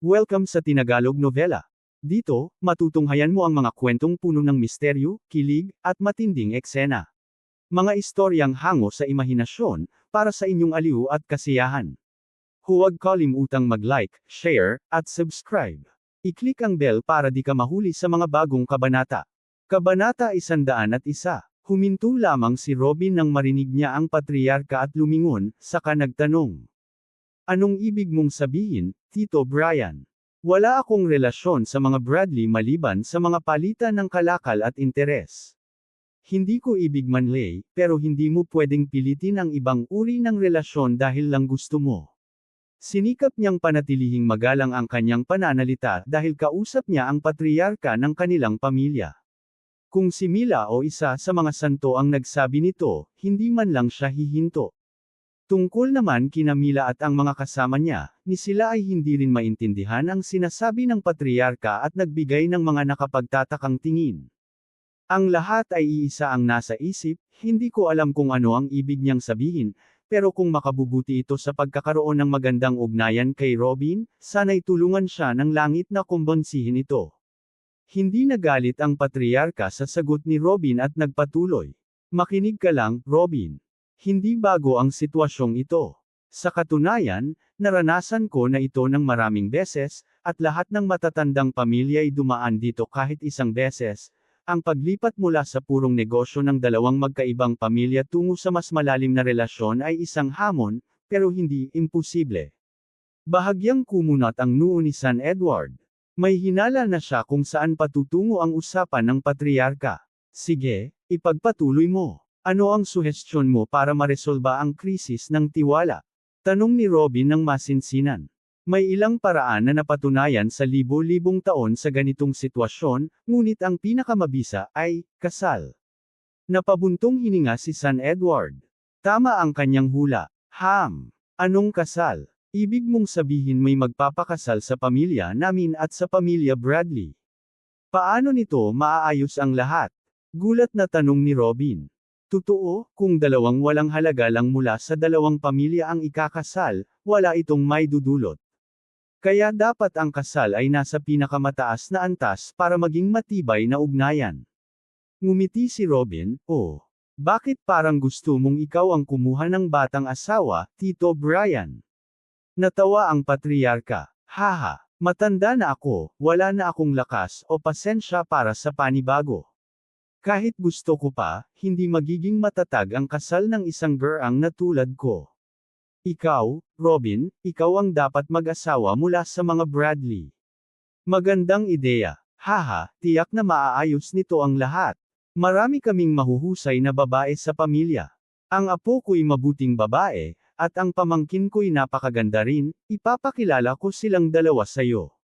Welcome sa Tinagalog Novela. Dito, matutunghayan mo ang mga kwentong puno ng misteryo, kilig, at matinding eksena. Mga istoryang hango sa imahinasyon, para sa inyong aliw at kasiyahan. Huwag kalimutang mag-like, share, at subscribe. I-click ang bell para di ka mahuli sa mga bagong kabanata. Kabanata 101. Huminto lamang si Robin nang marinig niya ang patriarka at lumingon, saka nagtanong. Anong ibig mong sabihin, Tito Brian? Wala akong relasyon sa mga Bradley maliban sa mga palitan ng kalakal at interes. Hindi ko ibig manlay, pero hindi mo pwedeng pilitin ang ibang uri ng relasyon dahil lang gusto mo. Sinikap niyang panatilihing magalang ang kanyang pananalita dahil kausap niya ang patriarka ng kanilang pamilya. Kung si Mila o isa sa mga santo ang nagsabi nito, hindi man lang siya hihinto. Tungkol naman kina Mila at ang mga kasama niya, ni sila ay hindi rin maintindihan ang sinasabi ng patriarka at nagbigay ng mga nakapagtatakang tingin. Ang lahat ay iisa ang nasa isip, hindi ko alam kung ano ang ibig niyang sabihin, pero kung makabubuti ito sa pagkakaroon ng magandang ugnayan kay Robin, sana'y tulungan siya ng langit na kumbonsihin ito. Hindi nagalit ang patriarka sa sagot ni Robin at nagpatuloy. Makinig ka lang, Robin. Hindi bago ang sitwasyong ito. Sa katunayan, naranasan ko na ito ng maraming beses, at lahat ng matatandang pamilya ay dumaan dito kahit isang beses. Ang paglipat mula sa purong negosyo ng dalawang magkaibang pamilya tungo sa mas malalim na relasyon ay isang hamon, pero hindi imposible. Bahagyang kumunat ang noo ni San Edward. May hinala na siya kung saan patutungo ang usapan ng patriarka. Sige, ipagpatuloy mo. Ano ang suhestyon mo para maresolba ang krisis ng tiwala? Tanong ni Robin ng masinsinan. May ilang paraan na napatunayan sa libo-libong taon sa ganitong sitwasyon, ngunit ang pinakamabisa ay kasal. Napabuntong hininga si San Edward. Tama ang kanyang hula. Anong kasal? Ibig mong sabihin may magpapakasal sa pamilya namin at sa pamilya Bradley. Paano nito maaayos ang lahat? Gulat na tanong ni Robin. Totoo, kung dalawang walang halaga lang mula sa dalawang pamilya ang ikakasal, wala itong maidudulot. Kaya dapat ang kasal ay nasa pinakamataas na antas para maging matibay na ugnayan. Ngumiti si Robin, oh. Bakit parang gusto mong ikaw ang kumuha ng batang asawa, Tito Brian? Natawa ang patriarka. Haha, matanda na ako, wala na akong lakas o pasensya para sa panibago. Kahit gusto ko pa, hindi magiging matatag ang kasal ng isang gurang na tulad ko. Ikaw, Robin, ikaw ang dapat mag-asawa mula sa mga Bradley. Magandang ideya. Haha, tiyak na maaayos nito ang lahat. Marami kaming mahuhusay na babae sa pamilya. Ang apo ko'y mabuting babae, at ang pamangkin ko'y napakaganda rin, ipapakilala ko silang dalawa sa'yo.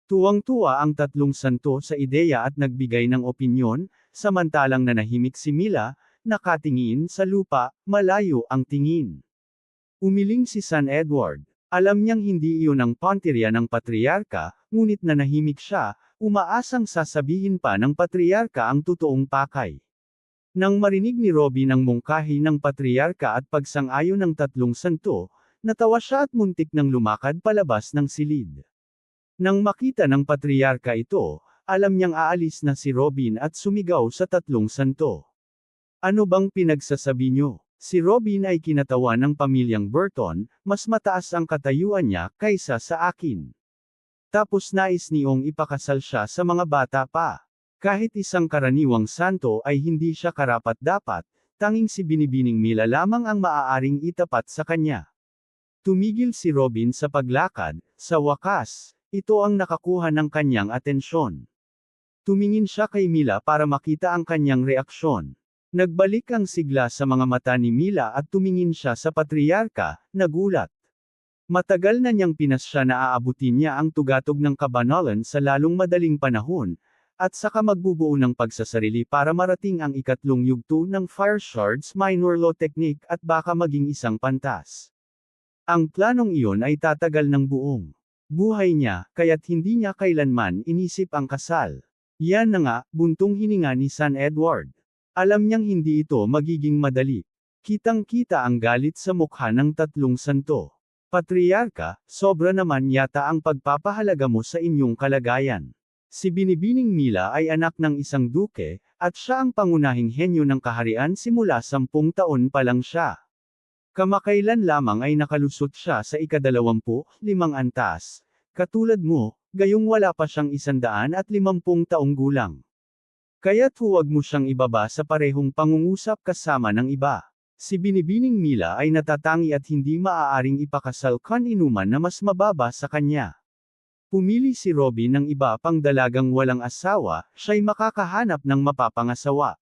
Tuwang-tuwa ang tatlong santo sa ideya at nagbigay ng opinyon, samantalang nanahimik si Mila, nakatingin sa lupa, malayo ang tingin. Umiling si San Edward. Alam niyang hindi iyon ang pantirya ng patriarka, ngunit nanahimik siya, umaasang sasabihin pa ng patriarka ang totoong pakay. Nang marinig ni Robin ang mungkahi ng patriarka at pagsang-ayon ng tatlong santo, natawa siya at muntik nang lumakad palabas ng silid. Nang makita ng patriarka ito, alam niyang aalis na si Robin at sumigaw sa tatlong santo. Ano bang pinagsasabi niyo? Si Robin ay kinatawa ng pamilyang Burton, mas mataas ang katayuan niya kaysa sa akin. Tapos nais niyong ipakasal siya sa mga bata pa. Kahit isang karaniwang santo ay hindi siya karapat-dapat, tanging si Binibining Mila lamang ang maaaring itapat sa kanya. Tumigil si Robin sa paglakad, sa wakas, ito ang nakakuha ng kanyang atensyon. Tumingin siya kay Mila para makita ang kanyang reaksyon. Nagbalik ang sigla sa mga mata ni Mila at tumingin siya sa patriarka, nagulat. Matagal na niyang pinasya na aabutin niya ang tugatog ng kabanalan sa lalong madaling panahon, at saka magbubuo ng pagsasarili para marating ang ikatlong yugto ng Fire Shards Minor Law Technique at baka maging isang pantas. Ang planong iyon ay tatagal ng buong buhay niya, kaya't hindi niya kailanman inisip ang kasal. Yan na nga, buntong hininga ni San Edward. Alam niyang hindi ito magiging madali. Kitang-kita ang galit sa mukha ng tatlong santo. Patriarka, sobra naman yata ang pagpapahalaga mo sa inyong kalagayan. Si Binibining Mila ay anak ng isang duke, at siya ang pangunahing henyo ng kaharian simula 10 taon pa lang siya. Kamakailan lamang ay nakalusot siya sa ika-25 antas. Katulad mo, gayong wala pa siyang 150 taong gulang. Kaya't huwag mo siyang ibaba sa parehong pangungusap kasama ng iba. Si Binibining Mila ay natatangi at hindi maaaring ipakasal kaninuman na mas mababa sa kanya. Pumili si Robin ng iba pang dalagang walang asawa, siya'y makakahanap ng mapapangasawa.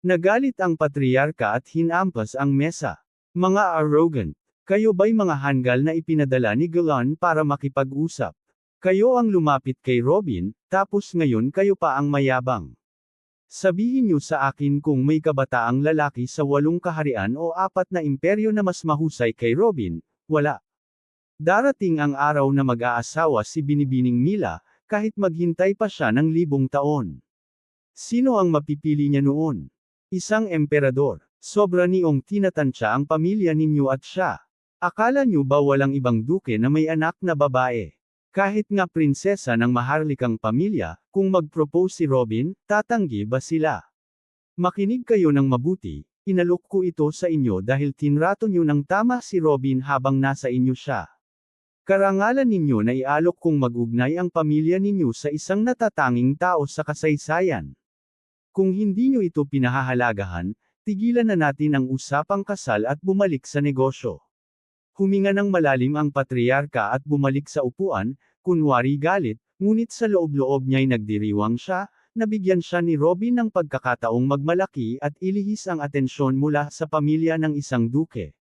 Nagalit ang patriarka at hinampas ang mesa. Mga arrogant, kayo ba'y mga hanggal na ipinadala ni Galan para makipag-usap? Kayo ang lumapit kay Robin, tapos ngayon kayo pa ang mayabang. Sabihin niyo sa akin kung may kabataang lalaki sa 8 kaharian o 4 na imperyo na mas mahusay kay Robin, wala. Darating ang araw na mag-aasawa si Binibining Mila, kahit maghintay pa siya ng 1,000 taon. Sino ang mapipili niya noon? Isang emperador. Sobra niyong tinatansya ang pamilya ninyo at siya. Akala niyo ba walang ibang duke na may anak na babae? Kahit nga prinsesa ng maharlikang pamilya, kung mag-propose si Robin, tatanggi ba sila? Makinig kayo ng mabuti, inalok ko ito sa inyo dahil tinrato niyo ng tama si Robin habang nasa inyo siya. Karangalan ninyo na ialok kung mag-ugnay ang pamilya ninyo sa isang natatanging tao sa kasaysayan. Kung hindi niyo ito pinahahalagahan, tigilan na natin ang usapang kasal at bumalik sa negosyo. Huminga ng malalim ang patriarka at bumalik sa upuan, kunwari galit, ngunit sa loob-loob niya'y nagdiriwang siya, nabigyan siya ni Robin ng pagkakataong magmalaki at ilihis ang atensyon mula sa pamilya ng isang duke.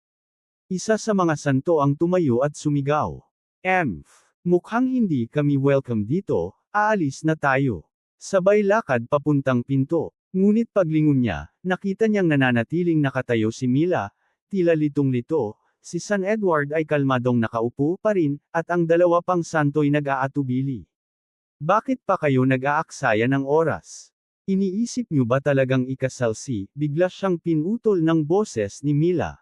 Isa sa mga santo ang tumayo at sumigaw. Mukhang hindi kami welcome dito, aalis na tayo. Sabay lakad papuntang pinto. Ngunit paglingon niya, nakita niyang nananatiling nakatayo si Mila, tila litong-lito. Si San Edward ay kalmadong nakaupo pa rin, at ang 2 pang santo'y nag-aatubili. Bakit pa kayo nag-aaksaya ng oras? Iniisip niyo ba talagang ikasal si, bigla siyang pinutol ng boses ni Mila.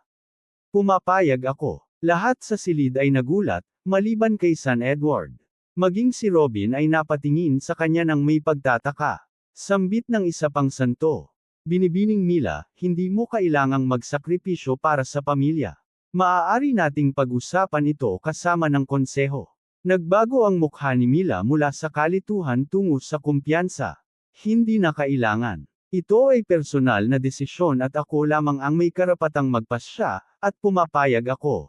Pumapayag ako. Lahat sa silid ay nagulat, maliban kay San Edward. Maging si Robin ay napatingin sa kanya ng may pagtataka. Sambit ng isa pang santo. Binibining Mila, hindi mo kailangang magsakripisyo para sa pamilya. Maaari nating pag-usapan ito kasama ng konseho. Nagbago ang mukha ni Mila mula sa kalituhan tungo sa kumpiyansa. Hindi na kailangan. Ito ay personal na desisyon at ako lamang ang may karapatang magpasya, at pumapayag ako.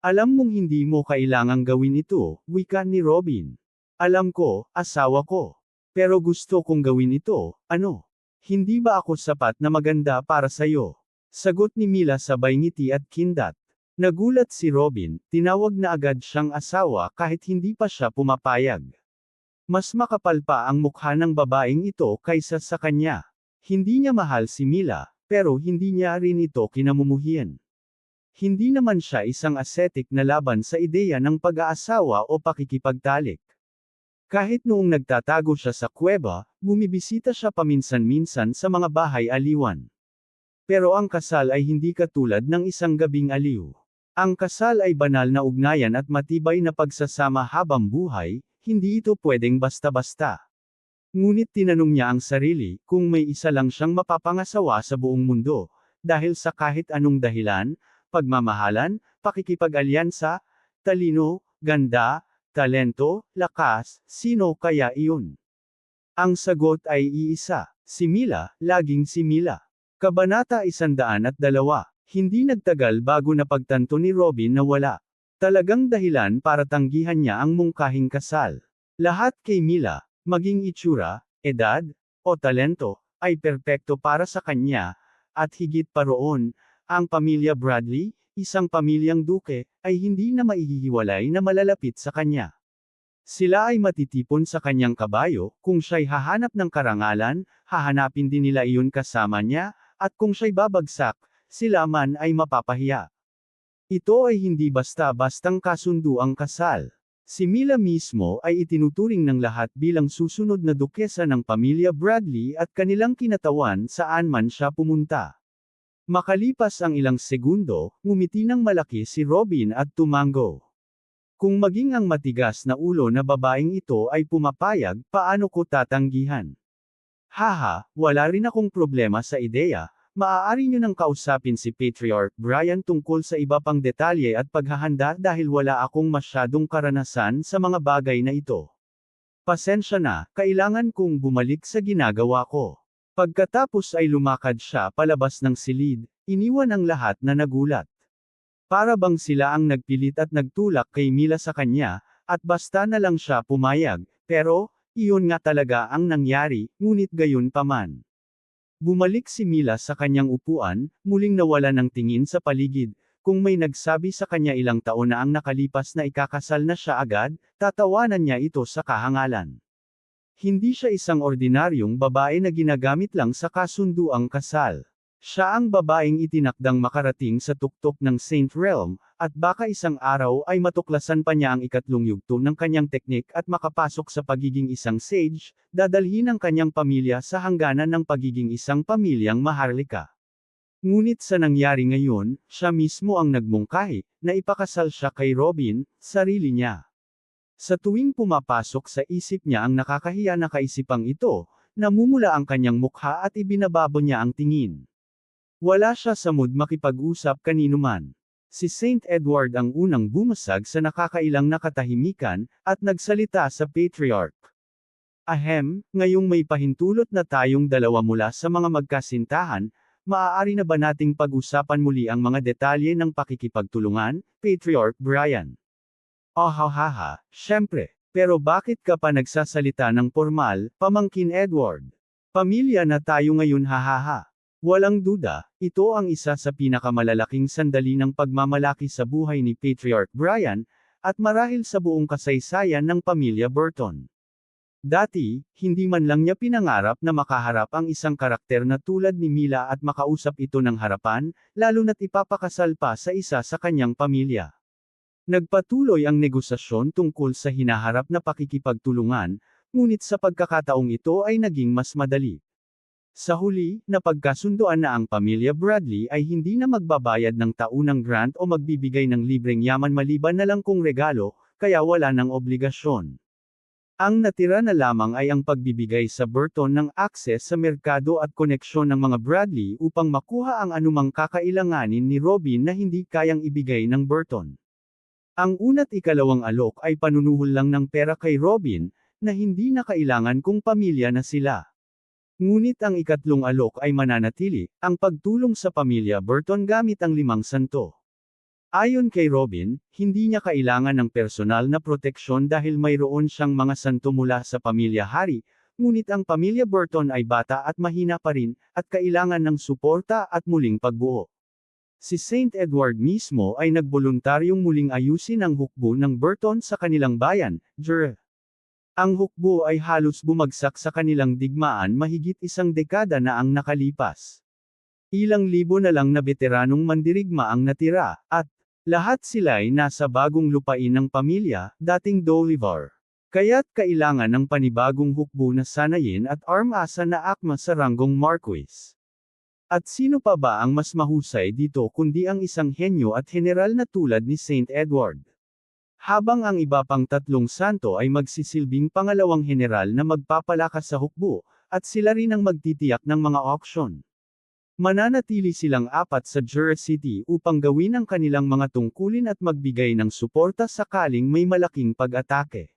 Alam mong hindi mo kailangang gawin ito, wika ni Robin. Alam ko, asawa ko. Pero gusto kong gawin ito, ano? Hindi ba ako sapat na maganda para sa'yo? Sagot ni Mila sabay ngiti at kindat. Nagulat si Robin, tinawag na agad siyang asawa kahit hindi pa siya pumapayag. Mas makapal pa ang mukha ng babaeng ito kaysa sa kanya. Hindi niya mahal si Mila, pero hindi niya rin ito kinamumuhian. Hindi naman siya isang ascetic na laban sa ideya ng pag-aasawa o pakikipagtalik. Kahit noong nagtatago siya sa kuweba, bumibisita siya paminsan-minsan sa mga bahay-aliwan. Pero ang kasal ay hindi katulad ng isang gabing aliw. Ang kasal ay banal na ugnayan at matibay na pagsasama habang buhay, hindi ito pwedeng basta-basta. Ngunit tinanong niya ang sarili, kung may isa lang siyang mapapangasawa sa buong mundo, dahil sa kahit anong dahilan, pagmamahalan, pakikipag-alyansa, talino, ganda, talento, lakas, sino kaya iyon? Ang sagot ay iisa, si Mila, laging si Mila. Kabanata 102. Hindi nagtagal bago napagtanto ni Robin na wala talagang dahilan para tanggihan niya ang mungkahing kasal. Lahat kay Mila, maging itsura, edad, o talento, ay perpekto para sa kanya, at higit pa roon, ang pamilya Bradley, isang pamilyang duke, ay hindi na maihihiwalay na malalapit sa kanya. Sila ay matitipon sa kanyang kabayo, kung siya'y hahanap ng karangalan, hahanapin din nila iyon kasama niya, at kung siya'y babagsak, sila man ay mapapahiya. Ito ay hindi basta-bastang kasunduang kasal. Si Mila mismo ay itinuturing ng lahat bilang susunod na dukesa ng pamilya Bradley at kanilang kinatawan saan man siya pumunta. Makalipas ang ilang segundo, ngumiti ng malaki si Robin at tumango. Kung maging ang matigas na ulo na babaeng ito ay pumapayag, paano ko tatanggihan? Haha, wala rin akong problema sa ideya, maaari nyo nang kausapin si Patriarch Brian tungkol sa iba pang detalye at paghahanda dahil wala akong masyadong karanasan sa mga bagay na ito. Pasensya na, kailangan kong bumalik sa ginagawa ko. Pagkatapos ay lumakad siya palabas ng silid, iniwan ang lahat na nagulat. Para bang sila ang nagpilit at nagtulak kay Mila sa kanya, at basta na lang siya pumayag, pero, iyon nga talaga ang nangyari, ngunit gayon paman. Bumalik si Mila sa kanyang upuan, muling nawala ng tingin sa paligid, kung may nagsabi sa kanya ilang taon na ang nakalipas na ikakasal na siya agad, tatawanan niya ito sa kahangalan. Hindi siya isang ordinaryong babae na ginagamit lang sa kasunduang kasal. Siya ang babaeng itinakdang makarating sa tuktok ng Saint Realm, at baka isang araw ay matuklasan pa niya ang ikatlong yugto ng kanyang teknik at makapasok sa pagiging isang sage, dadalhin ang kanyang pamilya sa hangganan ng pagiging isang pamilyang maharlika. Ngunit sa nangyari ngayon, siya mismo ang nagmungkahi, na ipakasal siya kay Robin, sarili niya. Sa tuwing pumapasok sa isip niya ang nakakahiya na kaisipang ito, namumula ang kanyang mukha at ibinababo niya ang tingin. Wala siya sa mood makipag-usap kanino man. Si Saint Edward ang unang bumasag sa nakakailang na katahimikan, at nagsalita sa Patriarch. Ahem, ngayong may pahintulot na tayong dalawa mula sa mga magkasintahan, maaari na ba nating pag-usapan muli ang mga detalye ng pakikipagtulungan, Patriarch Brian? Oh hahaha, syempre. Pero bakit ka pa nagsasalita ng formal, Pamangkin Edward? Pamilya na tayo ngayon hahaha. Walang duda, ito ang isa sa pinakamalalaking sandali ng pagmamalaki sa buhay ni Patriarch Brian, at marahil sa buong kasaysayan ng pamilya Burton. Dati, hindi man lang niya pinangarap na makaharap ang isang karakter na tulad ni Mila at makausap ito ng harapan, lalo na't ipapakasal pa sa isa sa kanyang pamilya. Nagpatuloy ang negosasyon tungkol sa hinaharap na pakikipagtulungan, ngunit sa pagkakataong ito ay naging mas madali. Sa huli, napagkasunduan na ang pamilya Bradley ay hindi na magbabayad ng taunang grant o magbibigay ng libreng yaman maliban na lang kung regalo, kaya wala ng obligasyon. Ang natira na lamang ay ang pagbibigay sa Burton ng akses sa merkado at koneksyon ng mga Bradley upang makuha ang anumang kakailanganin ni Robin na hindi kayang ibigay ng Burton. Ang una't ikalawang alok ay panunuhol lang ng pera kay Robin, na hindi na kailangan kung pamilya na sila. Ngunit ang ikatlong alok ay mananatili, ang pagtulong sa pamilya Burton gamit ang 5 santo. Ayon kay Robin, hindi niya kailangan ng personal na proteksyon dahil mayroon siyang mga santo mula sa pamilya Hari, ngunit ang pamilya Burton ay bata at mahina pa rin, at kailangan ng suporta at muling pagbuo. Si Saint Edward mismo ay nagboluntaryong muling ayusin ang hukbo ng Burton sa kanilang bayan, Jr. Ang hukbo ay halos bumagsak sa kanilang digmaan mahigit 1 dekada na ang nakalipas. Ilang libo na lang na veteranong mandirigma ang natira, at lahat sila'y nasa bagong lupain ng pamilya, dating Bolivar. Kaya't kailangan ng panibagong hukbo na sanayin at armasa na akma sa ranggong Marquis. At sino pa ba ang mas mahusay dito kundi ang isang henyo at general na tulad ni Saint Edward? Habang ang iba pang 3 santo ay magsisilbing pangalawang general na magpapalakas sa hukbo, at sila rin ang magtitiyak ng mga auksyon. Mananatili silang 4 sa Jura City upang gawin ang kanilang mga tungkulin at magbigay ng suporta sakaling may malaking pag-atake.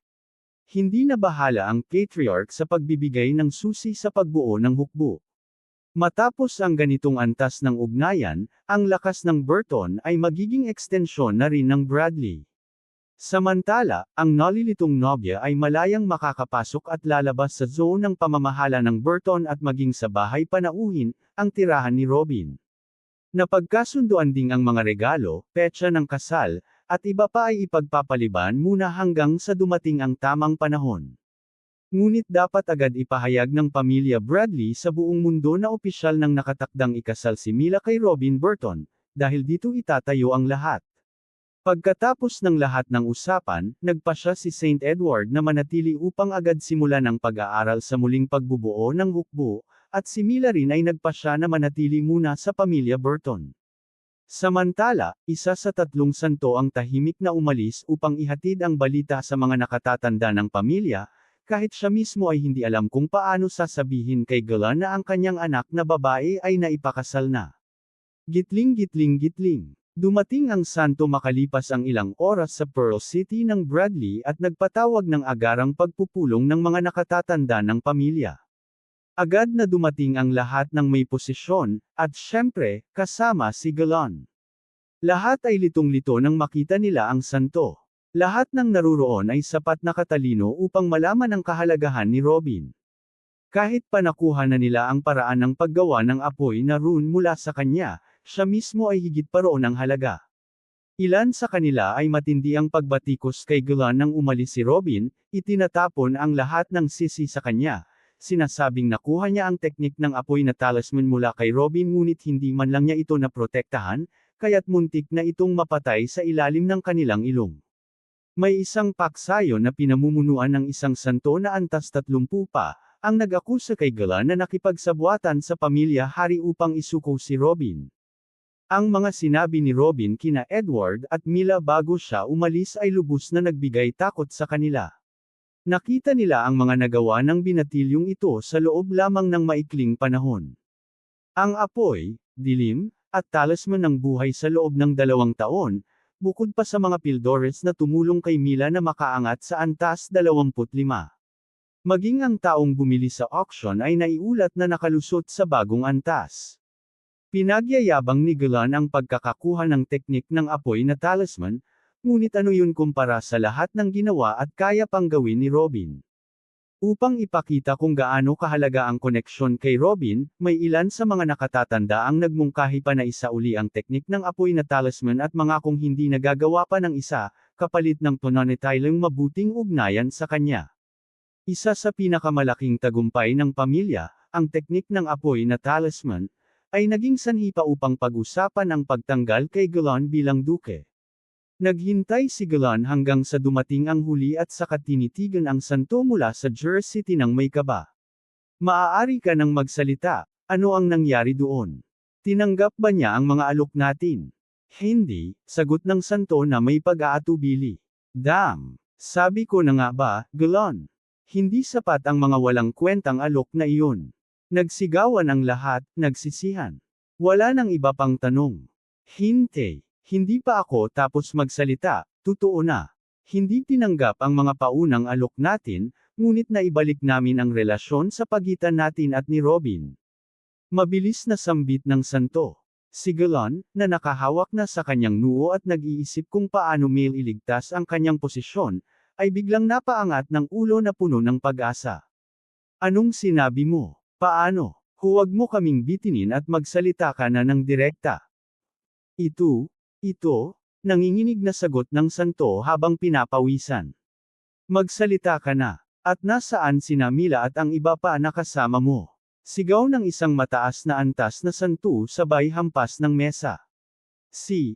Hindi na bahala ang Patriarch sa pagbibigay ng susi sa pagbuo ng hukbo. Matapos ang ganitong antas ng ugnayan, ang lakas ng Burton ay magiging ekstensyon na rin ng Bradley. Samantala, ang nalilitong nobya ay malayang makakapasok at lalabas sa zone ng pamamahala ng Burton at maging sa bahay panauhin, ang tirahan ni Robin. Napagkasunduan ding ang mga regalo, petsa ng kasal, at iba pa ay ipagpapaliban muna hanggang sa dumating ang tamang panahon. Ngunit dapat agad ipahayag ng pamilya Bradley sa buong mundo na opisyal nang nakatakdang ikasal si Mila kay Robin Burton, dahil dito itatayo ang lahat. Pagkatapos ng lahat ng usapan, nagpasya si Saint Edward na manatili upang agad simulan ang pag-aaral sa muling pagbubuo ng hukbo, at si Mila rin ay nagpasya na manatili muna sa pamilya Burton. Samantala, isa sa tatlong santo ang tahimik na umalis upang ihatid ang balita sa mga nakatatanda ng pamilya, kahit siya mismo ay hindi alam kung paano sasabihin kay Glenn na ang kanyang anak na babae ay naipakasal na. Gitling gitling gitling. Dumating ang santo makalipas ang ilang oras sa Pearl City ng Bradley at nagpatawag ng agarang pagpupulong ng mga nakatatanda ng pamilya. Agad na dumating ang lahat ng may posisyon, at syempre, kasama si Glenn. Lahat ay litong-lito nang makita nila ang santo. Lahat ng naruroon ay sapat na katalino upang malaman ang kahalagahan ni Robin. Kahit pa nakuha na nila ang paraan ng paggawa ng apoy na rune mula sa kanya, siya mismo ay higit pa roon ang halaga. Ilan sa kanila ay matindi ang pagbatikos kay Glenn nang umalis si Robin, itinatapon ang lahat ng sisi sa kanya. Sinasabing nakuha niya ang teknik ng apoy na talisman mula kay Robin ngunit hindi man lang niya ito naprotektahan, kaya't muntik na itong mapatay sa ilalim ng kanilang ilong. May isang paksayo na pinamumunuan ng isang santo na antas 30 pa, ang nag-akusa kay Glenn na nakipagsabwatan sa pamilya hari upang isuko si Robin. Ang mga sinabi ni Robin kina Edward at Mila bago siya umalis ay lubos na nagbigay takot sa kanila. Nakita nila ang mga nagawa ng binatilyong ito sa loob lamang ng maikling panahon. Ang apoy, dilim, at talisman ng buhay sa loob ng 2 taon, bukod pa sa mga pildores na tumulong kay Mila na makaangat sa antas 25. Maging ang taong bumili sa auction ay naiulat na nakalusot sa bagong antas. Pinagyayabang ni Glenn ang pagkakakuha ng teknik ng apoy na talisman, ngunit ano yun kumpara sa lahat ng ginawa at kaya pang gawin ni Robin. Upang ipakita kung gaano kahalaga ang koneksyon kay Robin, may ilan sa mga nakatatanda ang nagmungkahi pa na isauli ang teknik ng apoy na talisman at mangakong hindi nagagawa pa ng isa, kapalit ng pananatiling mabuting ugnayan sa kanya. Isa sa pinakamalaking tagumpay ng pamilya, ang teknik ng apoy na talisman, ay naging sanhi pa upang pag-usapan ang pagtanggal kay Glenn bilang duke. Naghintay si Glenn hanggang sa dumating ang huli at saka tinitigan ang santo mula sa Jersey City ng may kaba. Maaari ka nang magsalita, ano ang nangyari doon? Tinanggap ba niya ang mga alok natin? Hindi, sagot ng santo na may pag-aatubili. Damn! Sabi ko na nga ba, Glenn? Hindi sapat ang mga walang kwentang alok na iyon. Nagsigawan ang lahat, nagsisihan. Wala nang iba pang tanong. Hindi pa ako tapos magsalita, totoo na. Hindi tinanggap ang mga paunang alok natin, ngunit naibalik namin ang relasyon sa pagitan natin at ni Robin. Mabilis na sambit ng santo. Si Glenn, na nakahawak na sa kanyang noo at nag-iisip kung paano iligtas ang kanyang posisyon, ay biglang napaangat ng ulo na puno ng pag-asa. Anong sinabi mo? Paano? Huwag mo kaming bitinin at magsalita ka na ng direkta. Ito, nanginginig na sagot ng santo habang pinapawisan. Magsalita ka na. At nasaan sina Mila at ang iba pa na kasama mo? Sigaw ng isang mataas na antas na santo sabay hampas ng mesa. Si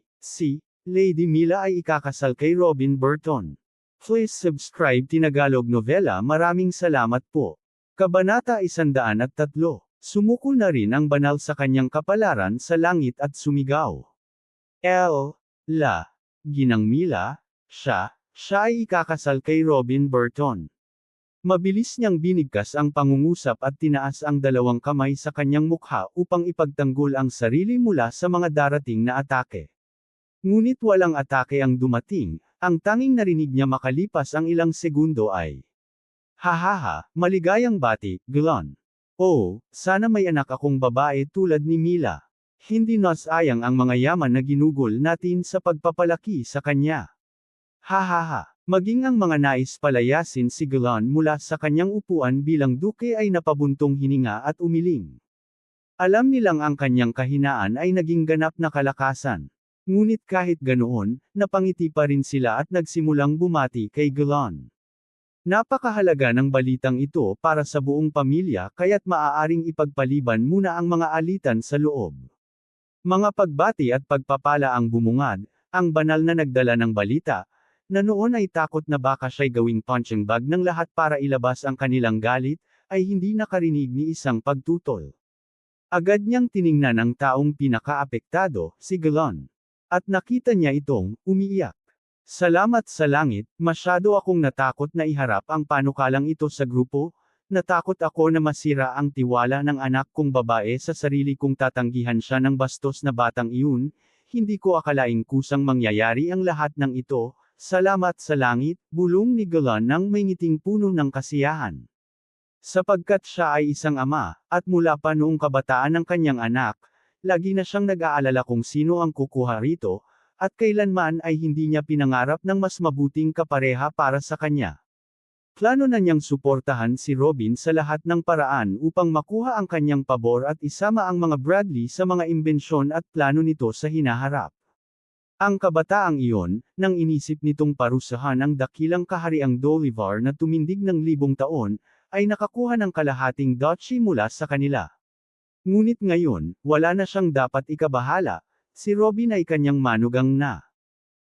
Lady Mila ay ikakasal kay Robin Burton. Please subscribe Tinagalog Novela. Maraming salamat po. Kabanata 103. Sumuko na rin ang banal sa kanyang kapalaran sa langit at sumigaw. Ginang Mila, siya ay ikakasal kay Robin Burton. Mabilis niyang binigkas ang pangungusap at tinaas ang 2 kamay sa kanyang mukha upang ipagtanggol ang sarili mula sa mga darating na atake. Ngunit walang atake ang dumating, ang tanging narinig niya makalipas ang ilang segundo ay, "Hahaha, maligayang bati, Glenn. Oh, sana may anak akong babae tulad ni Mila. Hindi nasayang ang mga yaman na ginugol natin sa pagpapalaki sa kanya." Hahaha. Maging ang mga nais palayasin si Glenn mula sa kanyang upuan bilang duke ay napabuntong hininga at umiling. Alam nilang ang kanyang kahinaan ay naging ganap na kalakasan. Ngunit kahit ganoon, napangiti pa rin sila at nagsimulang bumati kay Glenn. Napakahalaga ng balitang ito para sa buong pamilya kaya't maaaring ipagpaliban muna ang mga alitan sa loob. Mga pagbati at pagpapala ang bumungad, ang banal na nagdala ng balita, na noon ay takot na baka siya'y gawing punching bag ng lahat para ilabas ang kanilang galit, ay hindi nakarinig ni isang pagtutol. Agad niyang tiningnan ang taong pinakaapektado, si Galan. At nakita niya itong umiiyak. Salamat sa langit, masyado akong natakot na iharap ang panukalang ito sa grupo. Natakot ako na masira ang tiwala ng anak kong babae sa sarili kong tatanggihan siya ng bastos na batang iyon. Hindi ko akalaing kusang mangyayari ang lahat ng ito. Salamat sa langit, bulong ni Galan ng may ngiting puno ng kasiyahan. Sapagkat siya ay isang ama, at mula pa noong kabataan ng kanyang anak, lagi na siyang nag-aalala kung sino ang kukuha rito, at kailanman ay hindi niya pinangarap ng mas mabuting kapareha para sa kanya. Plano na niyang suportahan si Robin sa lahat ng paraan upang makuha ang kanyang pabor at isama ang mga Bradley sa mga imbensyon at plano nito sa hinaharap. Ang kabataang iyon, nang inisip nitong parusahan ang dakilang kahariang Dolivar na tumindig ng 1,000 taon, ay nakakuha ng kalahating duchy mula sa kanila. Ngunit ngayon, wala na siyang dapat ikabahala, si Robin ay kanyang manugang na.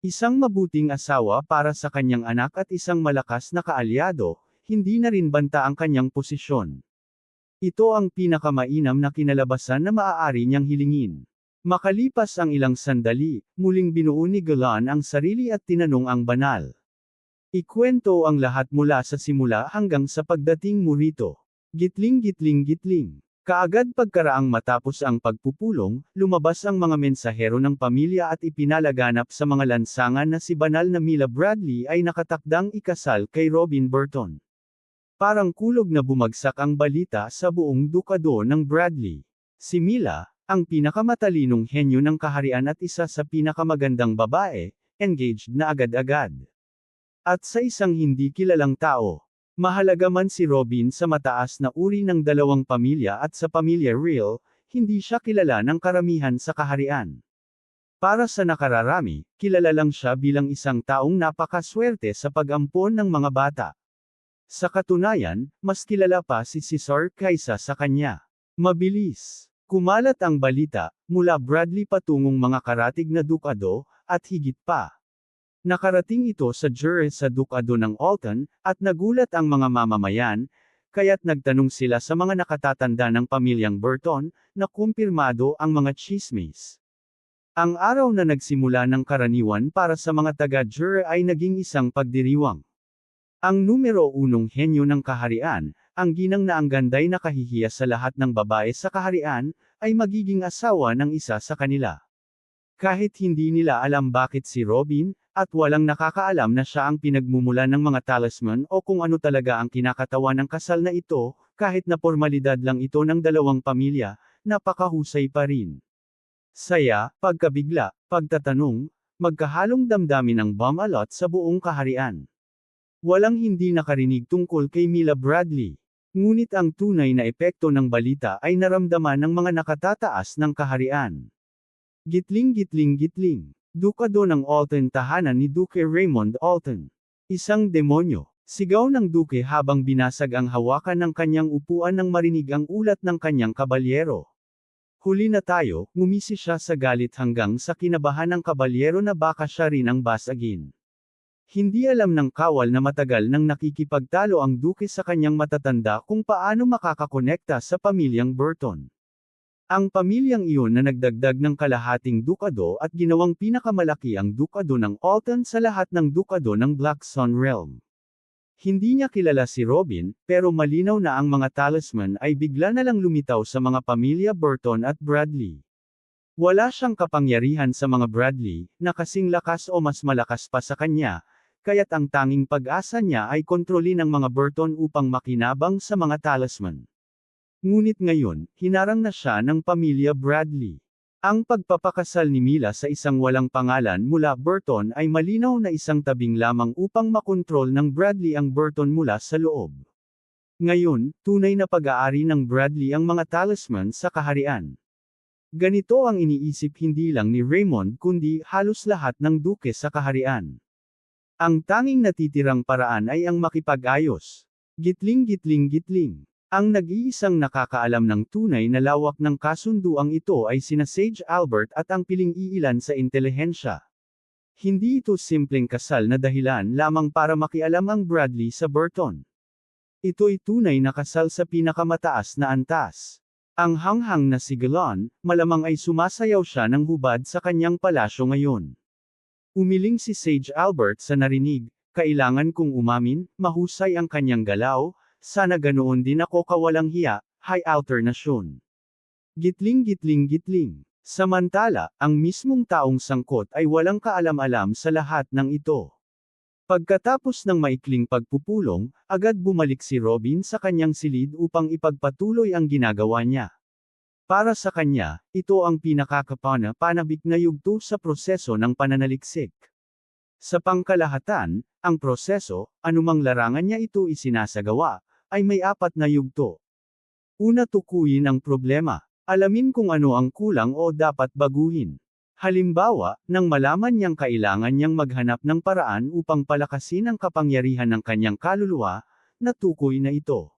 Isang mabuting asawa para sa kanyang anak at isang malakas na kaalyado, hindi na rin banta ang kanyang posisyon. Ito ang pinakamainam na kinalabasan na maaari niyang hilingin. Makalipas ang ilang sandali, muling binuo ni Galan ang sarili at tinanong ang banal. Ikwento ang lahat mula sa simula hanggang sa pagdating mo rito. Gitling gitling gitling. Kaagad pagkaraang matapos ang pagpupulong, lumabas ang mga mensahero ng pamilya at ipinalaganap sa mga lansangan na si banal na Mila Bradley ay nakatakdang ikasal kay Robin Burton. Parang kulog na bumagsak ang balita sa buong dukado ng Bradley. Si Mila, ang pinakamatalinong henyo ng kaharian at isa sa pinakamagandang babae, engaged na agad-agad. At sa isang hindi kilalang tao. Mahalaga man si Robin sa mataas na uri ng dalawang pamilya at sa pamilya Real, hindi siya kilala ng karamihan sa kaharian. Para sa nakararami, kilala lang siya bilang isang taong napakaswerte sa pag-ampon ng mga bata. Sa katunayan, mas kilala pa si Cesar kaysa sa kanya. Mabilis. Kumalat ang balita, mula Bradley patungong mga karatig na dukado, at higit pa. Nakarating ito sa jury sa dukado ng Alton, at nagulat ang mga mamamayan, kaya't nagtanong sila sa mga nakatatanda ng pamilyang Burton, na kumpirmado ang mga tsismis. Ang araw na nagsimula ng karaniwan para sa mga taga-jury ay naging isang pagdiriwang. Ang numero 1 henyo ng kaharian, ang ginang na ang ganday na kahihiya sa lahat ng babae sa kaharian, ay magiging asawa ng isa sa kanila. Kahit hindi nila alam bakit si Robin, at walang nakakaalam na siya ang pinagmumula ng mga talisman o kung ano talaga ang kinakatawan ng kasal na ito, kahit na formalidad lang ito ng dalawang pamilya, napakahusay pa rin. Saya, pagkabigla, pagtatanong, magkahalong damdamin ng bumalot sa buong kaharian. Walang hindi nakarinig tungkol kay Mila Bradley. Ngunit ang tunay na epekto ng balita ay naramdaman ng mga nakatataas ng kaharian. Gitling gitling gitling. Dukado ng Alton tahanan ni Duke Raymond Alton. Isang demonyo. Sigaw ng Duke habang binasag ang hawakan ng kanyang upuan nang marinig ang ulat ng kanyang kabalyero. Huli na tayo, ngumisi siya sa galit hanggang sa kinabahan ng kabalyero na baka siya rin ang basagin. Hindi alam ng kawal na matagal nang nakikipagtalo ang Duke sa kanyang matatanda kung paano makakakonekta sa pamilyang Burton. Ang pamilyang iyon na nagdagdag ng kalahating dukado at ginawang pinakamalaki ang dukado ng Alton sa lahat ng dukado ng Black Sun Realm. Hindi niya kilala si Robin, pero malinaw na ang mga talisman ay bigla na lang lumitaw sa mga pamilya Burton at Bradley. Wala siyang kapangyarihan sa mga Bradley, na kasing lakas o mas malakas pa sa kanya, kaya't ang tanging pag-asa niya ay kontrolin ang mga Burton upang makinabang sa mga talisman. Ngunit ngayon, hinarang na siya ng pamilya Bradley. Ang pagpapakasal ni Mila sa isang walang pangalan mula Burton ay malinaw na isang tabing lamang upang makontrol ng Bradley ang Burton mula sa loob. Ngayon, tunay na pag-aari ng Bradley ang mga talisman sa kaharian. Ganito ang iniisip hindi lang ni Raymond kundi halos lahat ng duke sa kaharian. Ang tanging natitirang paraan ay ang makipag-ayos. Gitling gitling gitling. Ang nag-iisang nakakaalam ng tunay na lawak ng kasunduang ito ay sina Sage Albert at ang piling-iilan sa intelihensya. Hindi ito simpleng kasal na dahilan lamang para makialam ang Bradley sa Burton. Ito'y tunay na kasal sa pinakamataas na antas. Ang hanghang na si Galon, malamang ay sumasayaw siya ng hubad sa kanyang palasyo ngayon. Umiling si Sage Albert sa narinig, kailangan kong umamin, mahusay ang kanyang galaw, sana ganoon din ako kawalang hiya, high alternasyon. Gitling gitling gitling. Samantala, ang mismong taong sangkot ay walang kaalam-alam sa lahat ng ito. Pagkatapos ng maikling pagpupulong, agad bumalik si Robin sa kanyang silid upang ipagpatuloy ang ginagawa niya. Para sa kanya, ito ang pinakakapanabik na yugto sa proseso ng pananaliksik. Sa pangkalahatan, ang proseso, anumang larangan niya ito isinasagawa, ay may 4 na yugto. Una, tukuyin ang problema. Alamin kung ano ang kulang o dapat baguhin. Halimbawa, nang malaman niyang kailangan niyang maghanap ng paraan upang palakasin ang kapangyarihan ng kanyang kaluluwa, natukoy na ito.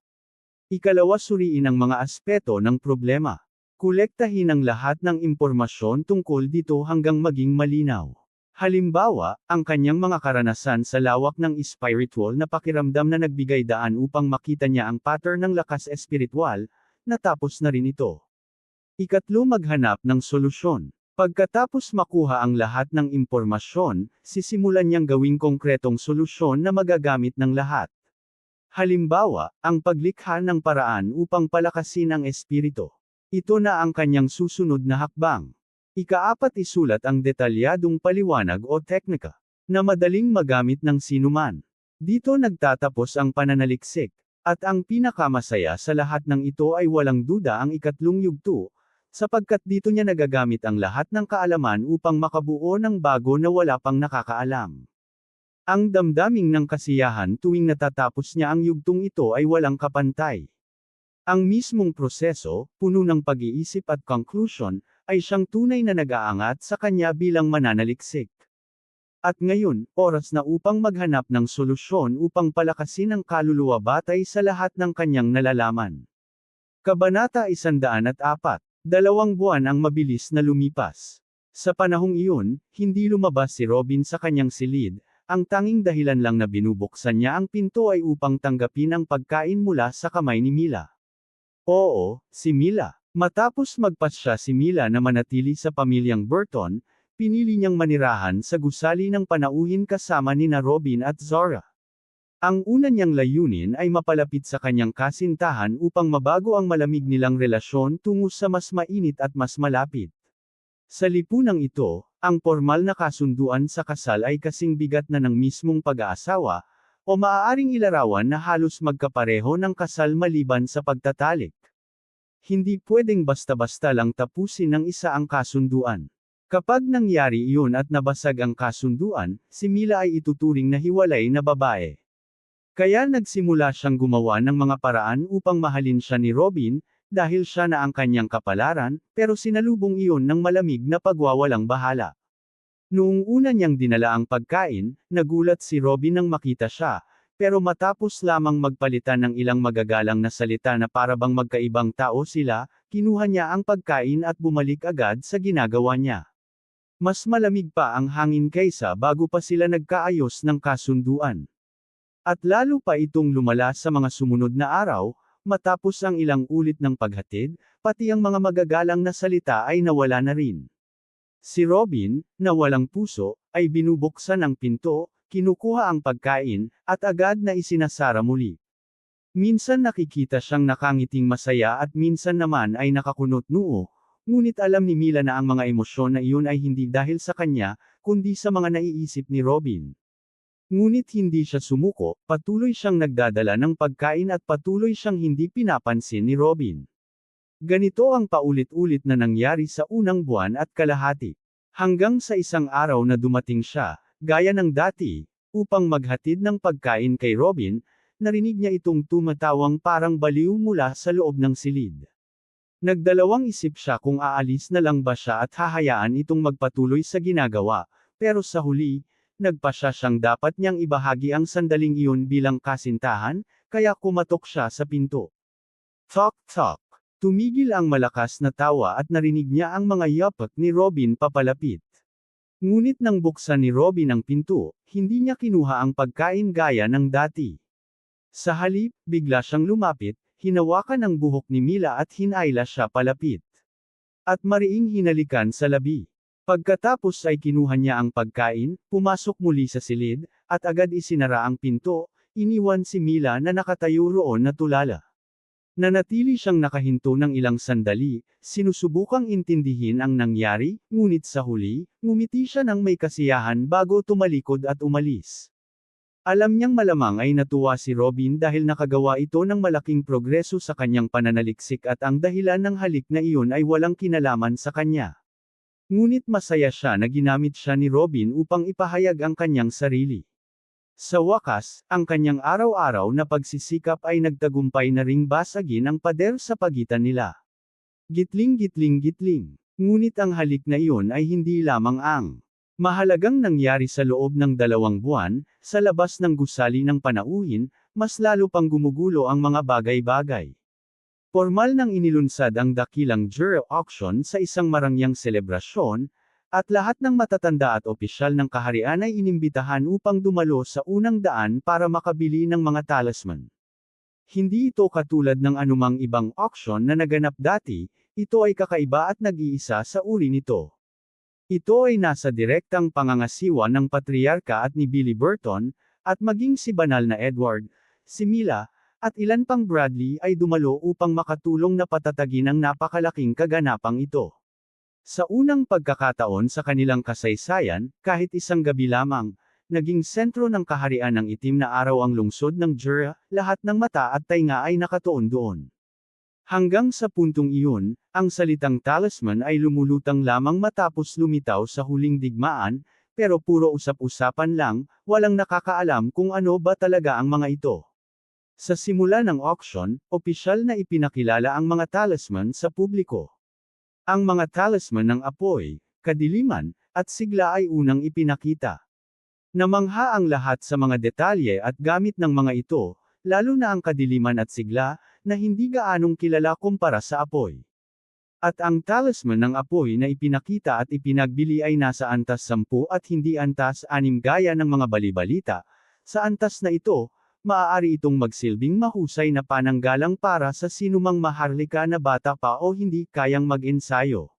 Ikalawa, suriin ang mga aspeto ng problema. Kolektahin ang lahat ng impormasyon tungkol dito hanggang maging malinaw. Halimbawa, ang kanyang mga karanasan sa lawak ng spiritual na pakiramdam na nagbigay daan upang makita niya ang pattern ng lakas espiritual, natapos na rin ito. Ikatlo, maghanap ng solusyon. Pagkatapos makuha ang lahat ng impormasyon, sisimulan niyang gawing konkretong solusyon na magagamit ng lahat. Halimbawa, ang paglikha ng paraan upang palakasin ang espiritu. Ito na ang kanyang susunod na hakbang. Ika-4, isulat ang detalyadong paliwanag o teknika, na madaling magamit ng sinuman. Dito nagtatapos ang pananaliksik. At ang pinakamasaya sa lahat ng ito ay walang duda ang ikatlong yugto, sapagkat dito niya nagagamit ang lahat ng kaalaman upang makabuo ng bago na wala pang nakakaalam. Ang damdaming ng kasiyahan tuwing natatapos niya ang yugtong ito ay walang kapantay. Ang mismong proseso, puno ng pag-iisip at conclusion, ay siyang tunay na nag-aangat sa kanya bilang mananaliksik. At ngayon, oras na upang maghanap ng solusyon upang palakasin ang kaluluwa batay sa lahat ng kanyang nalalaman. Kabanata 104. 2 buwan ang mabilis na lumipas. Sa panahong iyon, hindi lumabas si Robin sa kanyang silid, ang tanging dahilan lang na binubuksan niya ang pinto ay upang tanggapin ang pagkain mula sa kamay ni Mila. Oo, si Mila. Matapos magpasya si Mila na manatili sa pamilyang Burton, pinili niyang manirahan sa gusali ng panauhin kasama nina Robin at Zora. Ang una niyang layunin ay mapalapit sa kanyang kasintahan upang mabago ang malamig nilang relasyon tungo sa mas mainit at mas malapit. Sa lipunang ito, ang formal na kasunduan sa kasal ay kasing bigat na ng mismong pag-aasawa, o maaaring ilarawan na halos magkapareho ng kasal maliban sa pagtatalik. Hindi pwedeng basta-basta lang tapusin ng isa ang kasunduan. Kapag nangyari iyon at nabasag ang kasunduan, si Mila ay ituturing na hiwalay na babae. Kaya nagsimula siyang gumawa ng mga paraan upang mahalin siya ni Robin, dahil siya na ang kanyang kapalaran, pero sinalubong iyon ng malamig na pagwawalang bahala. Noong una niyang dinala ang pagkain, nagulat si Robin nang makita siya, pero matapos lamang magpalitan ng ilang magagalang na salita na parabang magkaibang tao sila, kinuha niya ang pagkain at bumalik agad sa ginagawa niya. Mas malamig pa ang hangin kaysa bago pa sila nagkaayos ng kasunduan. At lalo pa itong lumala sa mga sumunod na araw, matapos ang ilang ulit ng paghatid, pati ang mga magagalang na salita ay nawala na rin. Si Robin, na walang puso, ay binubuksan ang pinto, kinukuha ang pagkain, at agad na isinasara muli. Minsan nakikita siyang nakangiting masaya at minsan naman ay nakakunot noo, ngunit alam ni Mila na ang mga emosyon na iyon ay hindi dahil sa kanya, kundi sa mga naiisip ni Robin. Ngunit hindi siya sumuko, patuloy siyang nagdadala ng pagkain at patuloy siyang hindi pinapansin ni Robin. Ganito ang paulit-ulit na nangyari sa unang buwan at kalahati. Hanggang sa isang araw na dumating siya, gaya ng dati, upang maghatid ng pagkain kay Robin, narinig niya itong tumatawang parang baliw mula sa loob ng silid. Nagdalawang isip siya kung aalis na lang ba siya at hahayaan itong magpatuloy sa ginagawa, pero sa huli, nagpasya siyang dapat niyang ibahagi ang sandaling iyon bilang kasintahan, kaya kumatok siya sa pinto. Tok tok. Tumigil ang malakas na tawa at narinig niya ang mga yapak ni Robin papalapit. Ngunit nang buksan ni Robin ang pinto, hindi niya kinuha ang pagkain gaya ng dati. Sa halip, bigla siyang lumapit, hinawakan ang buhok ni Mila at hinayla siya palapit. At mariing hinalikan sa labi. Pagkatapos ay kinuha niya ang pagkain, pumasok muli sa silid, at agad isinara ang pinto, iniwan si Mila na nakatayo roon na tulala. Nanatili siyang nakahinto ng ilang sandali, sinusubukang intindihin ang nangyari, ngunit sa huli, ngumiti siya ng may kasiyahan bago tumalikod at umalis. Alam niyang malamang ay natuwa si Robin dahil nakagawa ito ng malaking progreso sa kanyang pananaliksik at ang dahilan ng halik na iyon ay walang kinalaman sa kanya. Ngunit masaya siya na ginamit siya ni Robin upang ipahayag ang kanyang sarili. Sa wakas, ang kanyang araw-araw na pagsisikap ay nagtagumpay na ring basagin ang pader sa pagitan nila. Gitling-gitling-gitling. Ngunit ang halik na iyon ay hindi lamang ang mahalagang nangyari sa loob ng 2 buwan, sa labas ng gusali ng panauhin, mas lalo pang gumugulo ang mga bagay-bagay. Formal nang inilunsad ang dakilang jury auction sa isang marangyang selebrasyon, at lahat ng matatanda at opisyal ng kaharian ay inimbitahan upang dumalo sa unang daan para makabili ng mga talisman. Hindi ito katulad ng anumang ibang auction na naganap dati, ito ay kakaiba at nag-iisa sa uri nito. Ito ay nasa direktang pangangasiwa ng patriarka at ni Billy Burton, at maging si banal na Edward, si Mila, at ilan pang Bradley ay dumalo upang makatulong na patatagin ang napakalaking kaganapang ito. Sa unang pagkakataon sa kanilang kasaysayan, kahit isang gabi lamang, naging sentro ng kaharian ng itim na araw ang lungsod ng Jura, lahat ng mata at tainga ay nakatuon doon. Hanggang sa puntong iyon, ang salitang talisman ay lumulutang lamang matapos lumitaw sa huling digmaan, pero puro usap-usapan lang, walang nakakaalam kung ano ba talaga ang mga ito. Sa simula ng auction, opisyal na ipinakilala ang mga talisman sa publiko. Ang mga talisman ng apoy, kadiliman, at sigla ay unang ipinakita. Namangha ang lahat sa mga detalye at gamit ng mga ito, lalo na ang kadiliman at sigla, na hindi gaanong kilala kumpara sa apoy. At ang talisman ng apoy na ipinakita at ipinagbili ay nasa antas 10 at hindi antas 6 gaya ng mga balibalita. Sa antas na ito, maaari itong magsilbing mahusay na pananggalang para sa sinumang maharlika na bata pa o hindi kayang mag-ensayo.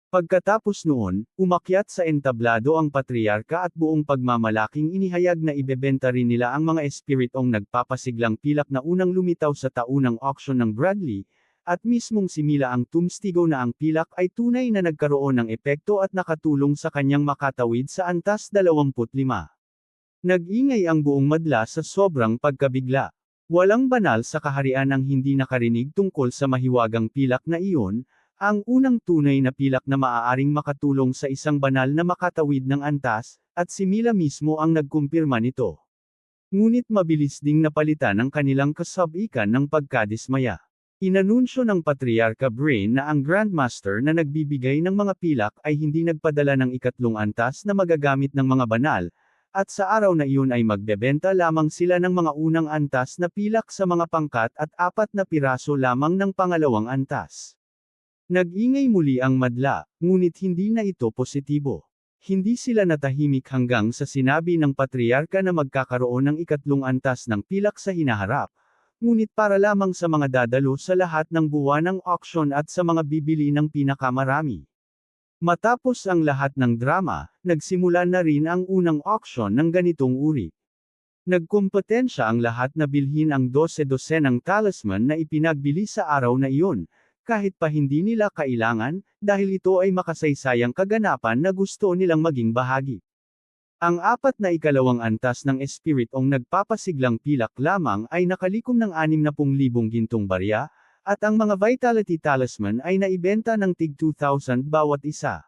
Pagkatapos noon, umakyat sa entablado ang patriarka at buong pagmamalaking inihayag na ibebenta rin nila ang mga espiritong nagpapasiglang pilak na unang lumitaw sa taunang auction ng Bradley, at mismong si Mila ang tumstigo na ang pilak ay tunay na nagkaroon ng epekto at nakatulong sa kanyang makatawid sa antas 25. Nag-ingay ang buong madla sa sobrang pagkabigla. Walang banal sa kaharian ang hindi nakarinig tungkol sa mahiwagang pilak na iyon, ang unang tunay na pilak na maaaring makatulong sa isang banal na makatawid ng antas, at si Mila mismo ang nagkumpirma nito. Ngunit mabilis ding napalitan ang kanilang kasabikan ng pagkadismaya. Inanunsyo ng Patriarka Brain na ang Grandmaster na nagbibigay ng mga pilak ay hindi nagpadala ng ikatlong antas na magagamit ng mga banal, at sa araw na iyon ay magbebenta lamang sila ng mga unang antas na pilak sa mga pangkat at 4 na piraso lamang ng pangalawang antas. Nag-ingay muli ang madla, ngunit hindi na ito positibo. Hindi sila natahimik hanggang sa sinabi ng patriarka na magkakaroon ng ikatlong antas ng pilak sa hinaharap, ngunit para lamang sa mga dadalo sa lahat ng buwan ng auction at sa mga bibili ng pinakamarami. Matapos ang lahat ng drama, nagsimula na rin ang unang auction ng ganitong uri. Nagkumpetensya ang lahat na bilhin ang 12-dosenang talisman na ipinagbili sa araw na iyon, kahit pa hindi nila kailangan, dahil ito ay makasaysayang kaganapan na gusto nilang maging bahagi. Ang 4 na ikalawang antas ng espiritong nagpapasiglang pilak lamang ay nakalikom ng 60,000 gintong barya, at ang mga Vitality Talisman ay naibenta ng tig 2,000 bawat isa.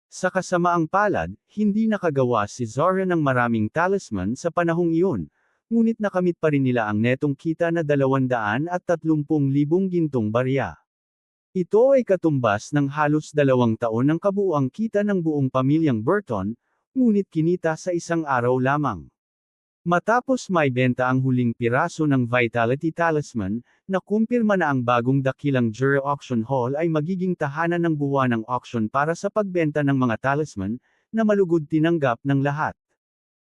Sa kasamaang palad, hindi nakagawa si Zora ng maraming talisman sa panahong iyon, ngunit nakamit pa rin nila ang netong kita na 230,000 gintong barya. Ito ay katumbas ng halos 2 taon ng kabuuang kita ng buong pamilyang Burton, ngunit kinita sa isang araw lamang. Matapos maibenta ang huling piraso ng Vitality Talisman, nakumpirma na ang bagong dakilang Jura Auction Hall ay magiging tahanan ng buwanang auction para sa pagbenta ng mga talisman, na malugod tinanggap ng lahat.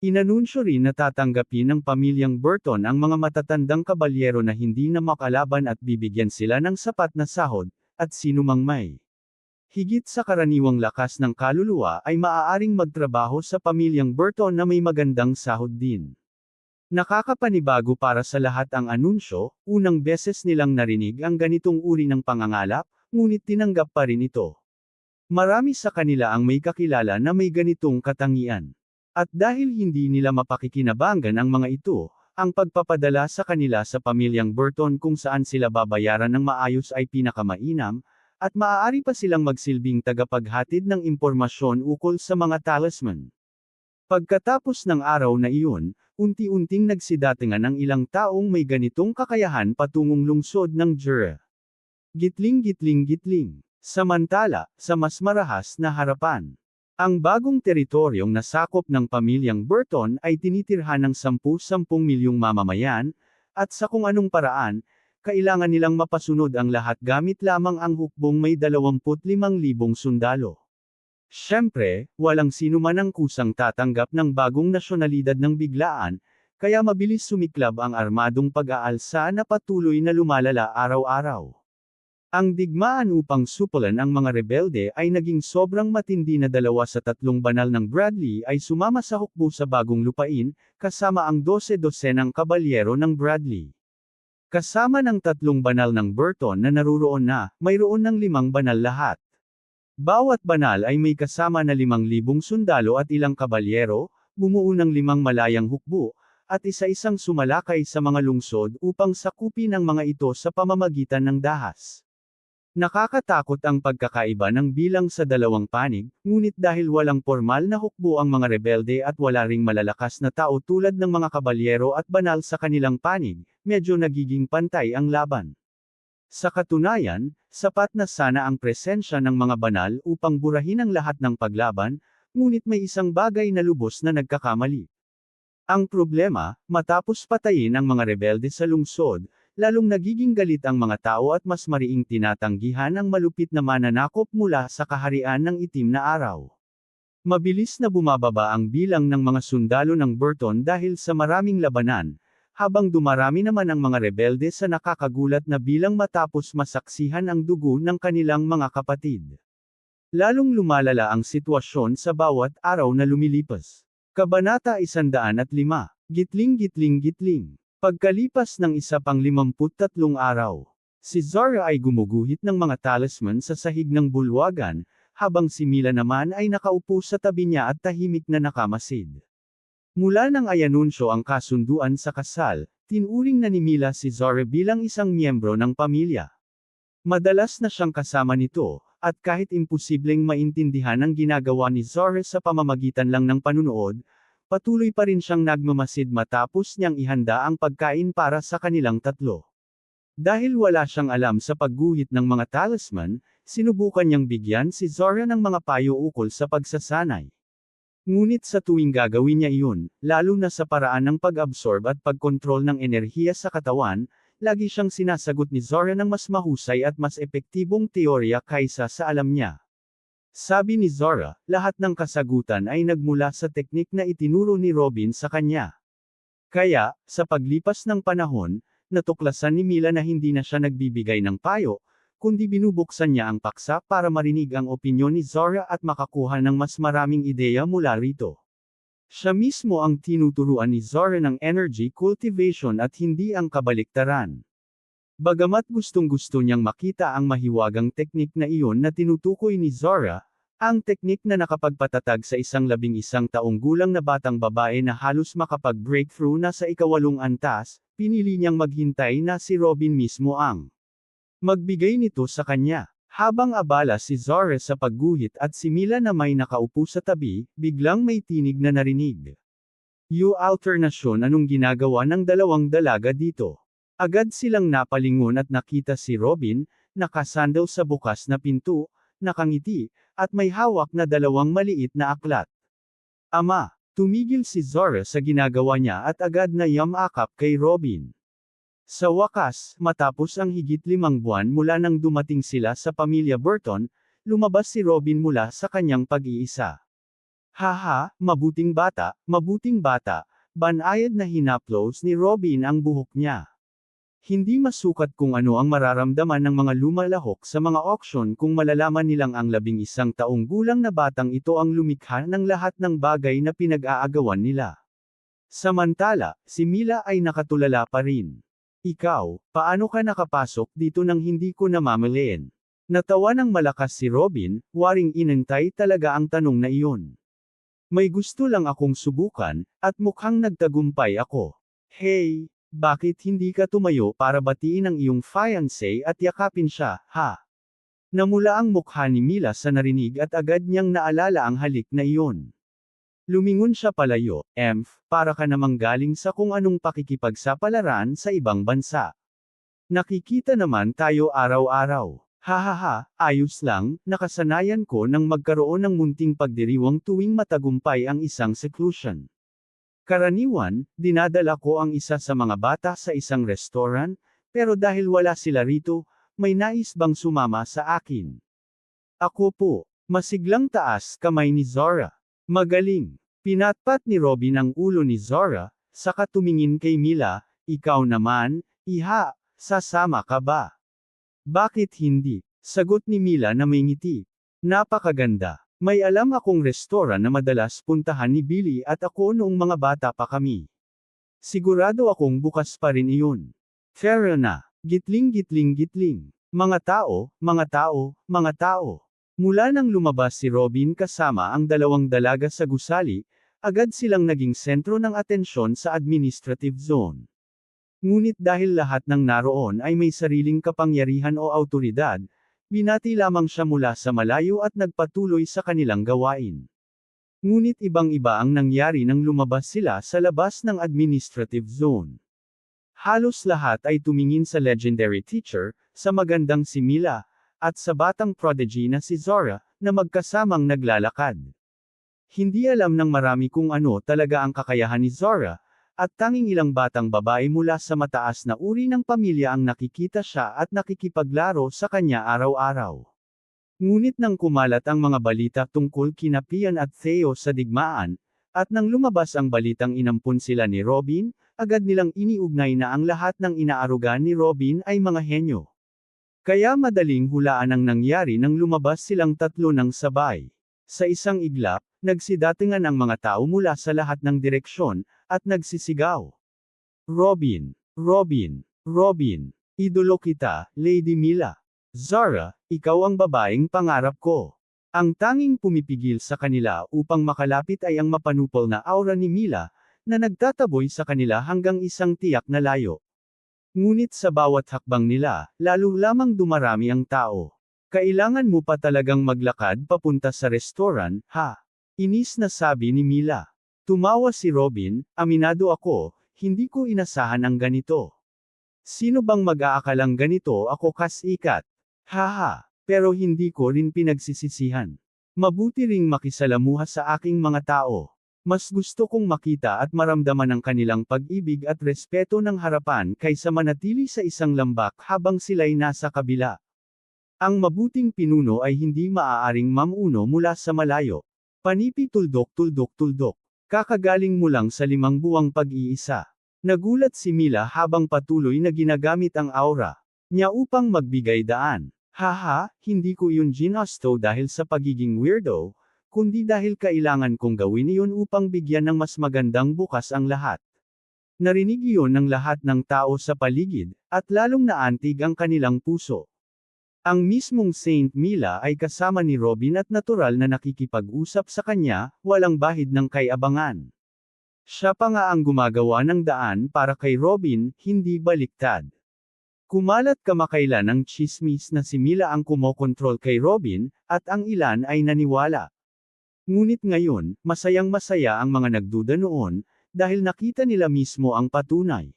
Inanunsyo rin na tatanggapin ng pamilyang Burton ang mga matatandang kabalyero na hindi na makalaban at bibigyan sila ng sapat na sahod, at sinumang may higit sa karaniwang lakas ng kaluluwa ay maaaring magtrabaho sa pamilyang Burton na may magandang sahod din. Nakakapanibago para sa lahat ang anunsyo, unang beses nilang narinig ang ganitong uri ng pangangalap, ngunit tinanggap pa rin ito. Marami sa kanila ang may kakilala na may ganitong katangian. At dahil hindi nila mapakikinabangan ang mga ito, ang pagpapadala sa kanila sa pamilyang Burton kung saan sila babayaran ng maayos ay pinakamainam, at maaari pa silang magsilbing tagapaghatid ng impormasyon ukol sa mga talisman. Pagkatapos ng araw na iyon, unti-unting nagsidatingan ang ilang taong may ganitong kakayahan patungong lungsod ng Jura. Gitling-gitling-gitling. Samantala, sa mas marahas na harapan, ang bagong teritoryong nasakop ng pamilyang Burton ay tinitirhan ng 10-10 milyong mamamayan, at sa kung anong paraan, kailangan nilang mapasunod ang lahat gamit lamang ang hukbong may 25,000 sundalo. Siyempre, walang sino man ang kusang tatanggap ng bagong nasyonalidad ng biglaan, kaya mabilis sumiklab ang armadong pag-aalsa na patuloy na lumalala araw-araw. Ang digmaan upang supulan ang mga rebelde ay naging sobrang matindi na 2 sa 3 banal ng Bradley ay sumama sa hukbo sa bagong lupain, kasama ang 12-dosenang kabalyero ng Bradley. Kasama ng 3 banal ng Burton na naruroon na, mayroon ng 5 banal lahat. Bawat banal ay may kasama na 5,000 sundalo at ilang kabalyero, bumuo ng 5 malayang hukbo, at isa-isang sumalakay sa mga lungsod upang sakupin ang mga ito sa pamamagitan ng dahas. Nakakatakot ang pagkakaiba ng bilang sa dalawang panig, ngunit dahil walang formal na hukbo ang mga rebelde at wala ring malalakas na tao tulad ng mga kabalyero at banal sa kanilang panig, medyo nagiging pantay ang laban. Sa katunayan, sapat na sana ang presensya ng mga banal upang burahin ang lahat ng paglaban, ngunit may isang bagay na lubos na nagkakamali. Ang problema, matapos patayin ang mga rebelde sa lungsod, lalong nagiging galit ang mga tao at mas mariing tinatanggihan ang malupit na mananakop mula sa kaharian ng itim na araw. Mabilis na bumababa ang bilang ng mga sundalo ng Burton dahil sa maraming labanan, habang dumarami naman ang mga rebelde sa nakakagulat na bilang matapos masaksihan ang dugo ng kanilang mga kapatid. Lalong lumalala ang sitwasyon sa bawat araw na lumilipas. Kabanata 105. Gitling-gitling-gitling. Pagkalipas ng isa pang 53 araw, si Zara ay gumuguhit ng mga talisman sa sahig ng bulwagan, habang si Mila naman ay nakaupo sa tabi niya at tahimik na nakamasid. Mula nang ayanunsyo ang kasunduan sa kasal, tinuring na ni Mila si Zara bilang isang miyembro ng pamilya. Madalas na siyang kasama nito, at kahit imposibleng maintindihan ang ginagawa ni Zara sa pamamagitan lang ng panunood, patuloy pa rin siyang nagmamasid matapos niyang ihanda ang pagkain para sa kanilang tatlo. Dahil wala siyang alam sa pagguhit ng mga talisman, sinubukan niyang bigyan si Zara ng mga payo ukol sa pagsasanay. Ngunit sa tuwing gagawin niya iyon, lalo na sa paraan ng pag-absorb at pagkontrol ng enerhiya sa katawan, lagi siyang sinasagot ni Zara ng mas mahusay at mas epektibong teorya kaysa sa alam niya. Sabi ni Zara, lahat ng kasagutan ay nagmula sa teknik na itinuro ni Robin sa kanya. Kaya, sa paglipas ng panahon, natuklasan ni Mila na hindi na siya nagbibigay ng payo, kundi binubuksan niya ang paksa para marinig ang opinyon ni Zara at makakuha ng mas maraming ideya mula rito. Siya mismo ang tinuturuan ni Zara ng energy cultivation at hindi ang kabaliktaran. Bagamat gustong-gusto niyang makita ang mahiwagang teknik na iyon na tinutukoy ni Zara, ang teknik na nakapagpatatag sa isang 11 taong gulang na batang babae na halos makapag-breakthrough na sa ika-8 antas, pinili niyang maghintay na si Robin mismo ang magbigay nito sa kanya. Habang abala si Zara sa pagguhit at si Mila na may nakaupo sa tabi, biglang may tinig na narinig. Alternasyon anong ginagawa ng dalawang dalaga dito? Agad silang napalingon at nakita si Robin, nakasandal sa bukas na pinto, nakangiti, at may hawak na 2 maliit na aklat. Ama, tumigil si Zara sa ginagawa niya at agad na yamakap kay Robin. Sa wakas, matapos ang higit 5 buwan mula nang dumating sila sa pamilya Burton, lumabas si Robin mula sa kanyang pag-iisa. Haha, mabuting bata, banayad na hinaplos ni Robin ang buhok niya. Hindi masukat kung ano ang mararamdaman ng mga lumalahok sa mga auction kung malalaman nilang ang 11 taong gulang na batang ito ang lumikha ng lahat ng bagay na pinag-aagawan nila. Samantala, si Mila ay nakatulala pa rin. Ikaw, paano ka nakapasok dito nang hindi ko namamalayan? Natawa ng malakas si Robin, waring inantay talaga ang tanong na iyon. May gusto lang akong subukan, at mukhang nagtagumpay ako. Hey! Bakit hindi ka tumayo para batiin ang iyong fiancé at yakapin siya, ha? Namula ang mukha ni Mila sa narinig at agad niyang naalala ang halik na iyon. Lumingon siya palayo, para ka namang galing sa kung anong pakikipagsapalaran sa ibang bansa. Nakikita naman tayo araw-araw. Hahaha, ayos lang, nakasanayan ko nang magkaroon ng munting pagdiriwang tuwing matagumpay ang isang seclusion. Karaniwan, dinadala ko ang isa sa mga bata sa isang restaurant, pero dahil wala sila rito, may nais bang sumama sa akin? Ako po, masiglang taas kamay ni Zora. Magaling. Pinatpat ni Robin ang ulo ni Zora, saka tumingin kay Mila, ikaw naman, iha, sasama ka ba? Bakit hindi? Sagot ni Mila na may ngiti. Napakaganda. May alam akong restoran na madalas puntahan ni Billy at ako noong mga bata pa kami. Sigurado akong bukas pa rin iyon. Fair na. Gitling gitling gitling. Mga tao, mga tao, mga tao. Mula nang lumabas si Robin kasama ang 2 dalaga sa gusali, agad silang naging sentro ng atensyon sa administrative zone. Ngunit dahil lahat ng naroon ay may sariling kapangyarihan o awtoridad, binati lamang siya mula sa malayo at nagpatuloy sa kanilang gawain. Ngunit ibang-iba ang nangyari nang lumabas sila sa labas ng administrative zone. Halos lahat ay tumingin sa legendary teacher, sa magandang si Mila, at sa batang prodigy na si Zora, na magkasamang naglalakad. Hindi alam ng marami kung ano talaga ang kakayahan ni Zora, at tanging ilang batang babae mula sa mataas na uri ng pamilya ang nakikita siya at nakikipaglaro sa kanya araw-araw. Ngunit nang kumalat ang mga balita tungkol kina Pian at Theo sa digmaan, at nang lumabas ang balitang inampun sila ni Robin, agad nilang iniugnay na ang lahat ng inaarugan ni Robin ay mga henyo. Kaya madaling hulaan ang nangyari nang lumabas silang tatlo ng sabay. Sa isang iglap, nagsidatingan ang mga tao mula sa lahat ng direksyon, at nagsisigaw. Robin, Robin, Robin, idolo kita, Lady Mila. Zara, ikaw ang babaeng pangarap ko. Ang tanging pumipigil sa kanila upang makalapit ay ang mapanupol na aura ni Mila, na nagtataboy sa kanila hanggang isang tiyak na layo. Ngunit sa bawat hakbang nila, lalo lamang dumarami ang tao. Kailangan mo pa talagang maglakad papunta sa restoran, ha? Inis na sabi ni Mila. Tumawa si Robin, aminado ako, hindi ko inasahan ang ganito. Sino bang mag-aakalang ganito ako kasikat? Haha, pero hindi ko rin pinagsisisihan. Mabuti ring makisalamuha sa aking mga tao. Mas gusto kong makita at maramdaman ang kanilang pag-ibig at respeto ng harapan kaysa manatili sa isang lambak habang sila'y nasa kabila. Ang mabuting pinuno ay hindi maaaring mamuno mula sa malayo. Panipi tuldok. Kakagaling mo lang sa 5 buwang pag-iisa. Nagulat si Mila habang patuloy na ginagamit ang aura niya upang magbigay daan. Haha, hindi ko yun ginasto dahil sa pagiging weirdo, kundi dahil kailangan kong gawin iyon upang bigyan ng mas magandang bukas ang lahat. Narinig iyon ng lahat ng tao sa paligid, at lalong naantig ang kanilang puso. Ang mismong Saint Mila ay kasama ni Robin at natural na nakikipag-usap sa kanya, walang bahid ng kay-abangan. Siya pa nga ang gumagawa ng daan para kay Robin, hindi baliktad. Kumalat kamakailan ang tsismis na si Mila ang kumokontrol kay Robin, at ang ilan ay naniwala. Ngunit ngayon, masayang-masaya ang mga nagduda noon, dahil nakita nila mismo ang patunay.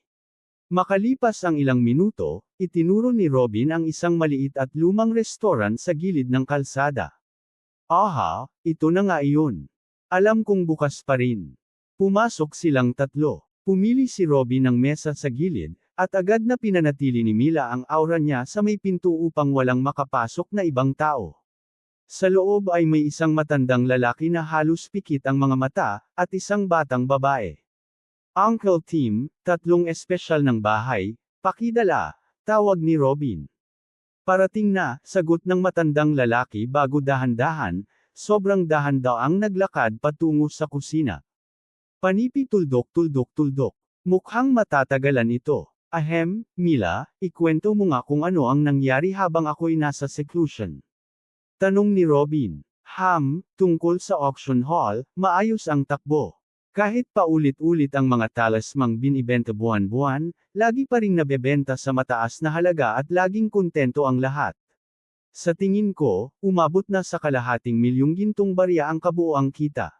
Makalipas ang ilang minuto, itinuro ni Robin ang isang maliit at lumang restoran sa gilid ng kalsada. Aha, ito na nga iyon. Alam kong bukas pa rin. Pumasok silang tatlo. Pumili si Robin ng mesa sa gilid, at agad na pinanatili ni Mila ang aura niya sa may pinto upang walang makapasok na ibang tao. Sa loob ay may isang matandang lalaki na halos pikit ang mga mata, at isang batang babae. Uncle Tim, tatlong espesyal ng bahay, pakidala, tawag ni Robin. Parating na, sagot ng matandang lalaki bago dahan-dahan, sobrang dahan-daang naglakad patungo sa kusina. Panipi tuldok-tuldok-tuldok. Mukhang matatagalan ito. Ahem, Mila, ikwento mo nga kung ano ang nangyari habang ako'y nasa seclusion. Tanong ni Robin. Tungkol sa auction hall, maayos ang takbo. Kahit paulit-ulit ang mga talismang binibenta buwan-buwan, lagi pa ring nabebenta sa mataas na halaga at laging kontento ang lahat. Sa tingin ko, umabot na sa kalahating milyong gintong barya ang kabuoang kita.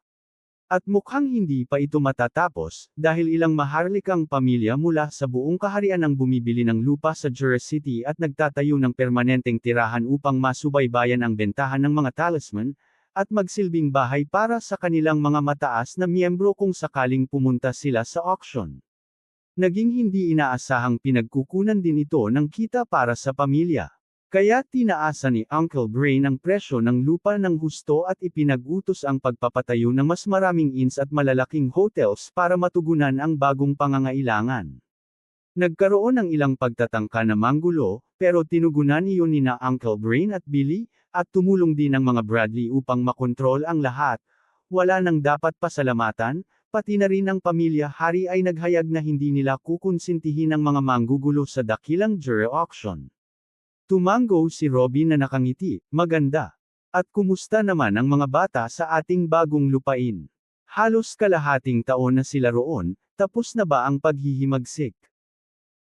At mukhang hindi pa ito matatapos, dahil ilang maharlikang pamilya mula sa buong kaharian ang bumibili ng lupa sa Jersey City at nagtatayo ng permanenteng tirahan upang masubaybayan ang bentahan ng mga talisman, at magsilbing bahay para sa kanilang mga mataas na miyembro kung sakaling pumunta sila sa auction. Naging hindi inaasahang pinagkukunan din ito ng kita para sa pamilya. Kaya tinaasa ni Uncle Brain ang presyo ng lupa ng husto at ipinag-utos ang pagpapatayo ng mas maraming inns at malalaking hotels para matugunan ang bagong pangangailangan. Nagkaroon ng ilang pagtatangka na manggulo, pero tinugunan iyon ni na Uncle Brain at Billy, at tumulong din ang mga Bradley upang makontrol ang lahat. Wala nang dapat pasalamatan, pati na rin ang pamilya Hari ay naghayag na hindi nila kukonsintihin ang mga manggugulo sa dakilang jury auction. Tumango si Robin na nakangiti, maganda. At kumusta naman ang mga bata sa ating bagong lupain? Halos kalahating taon na sila roon, tapos na ba ang paghihimagsik?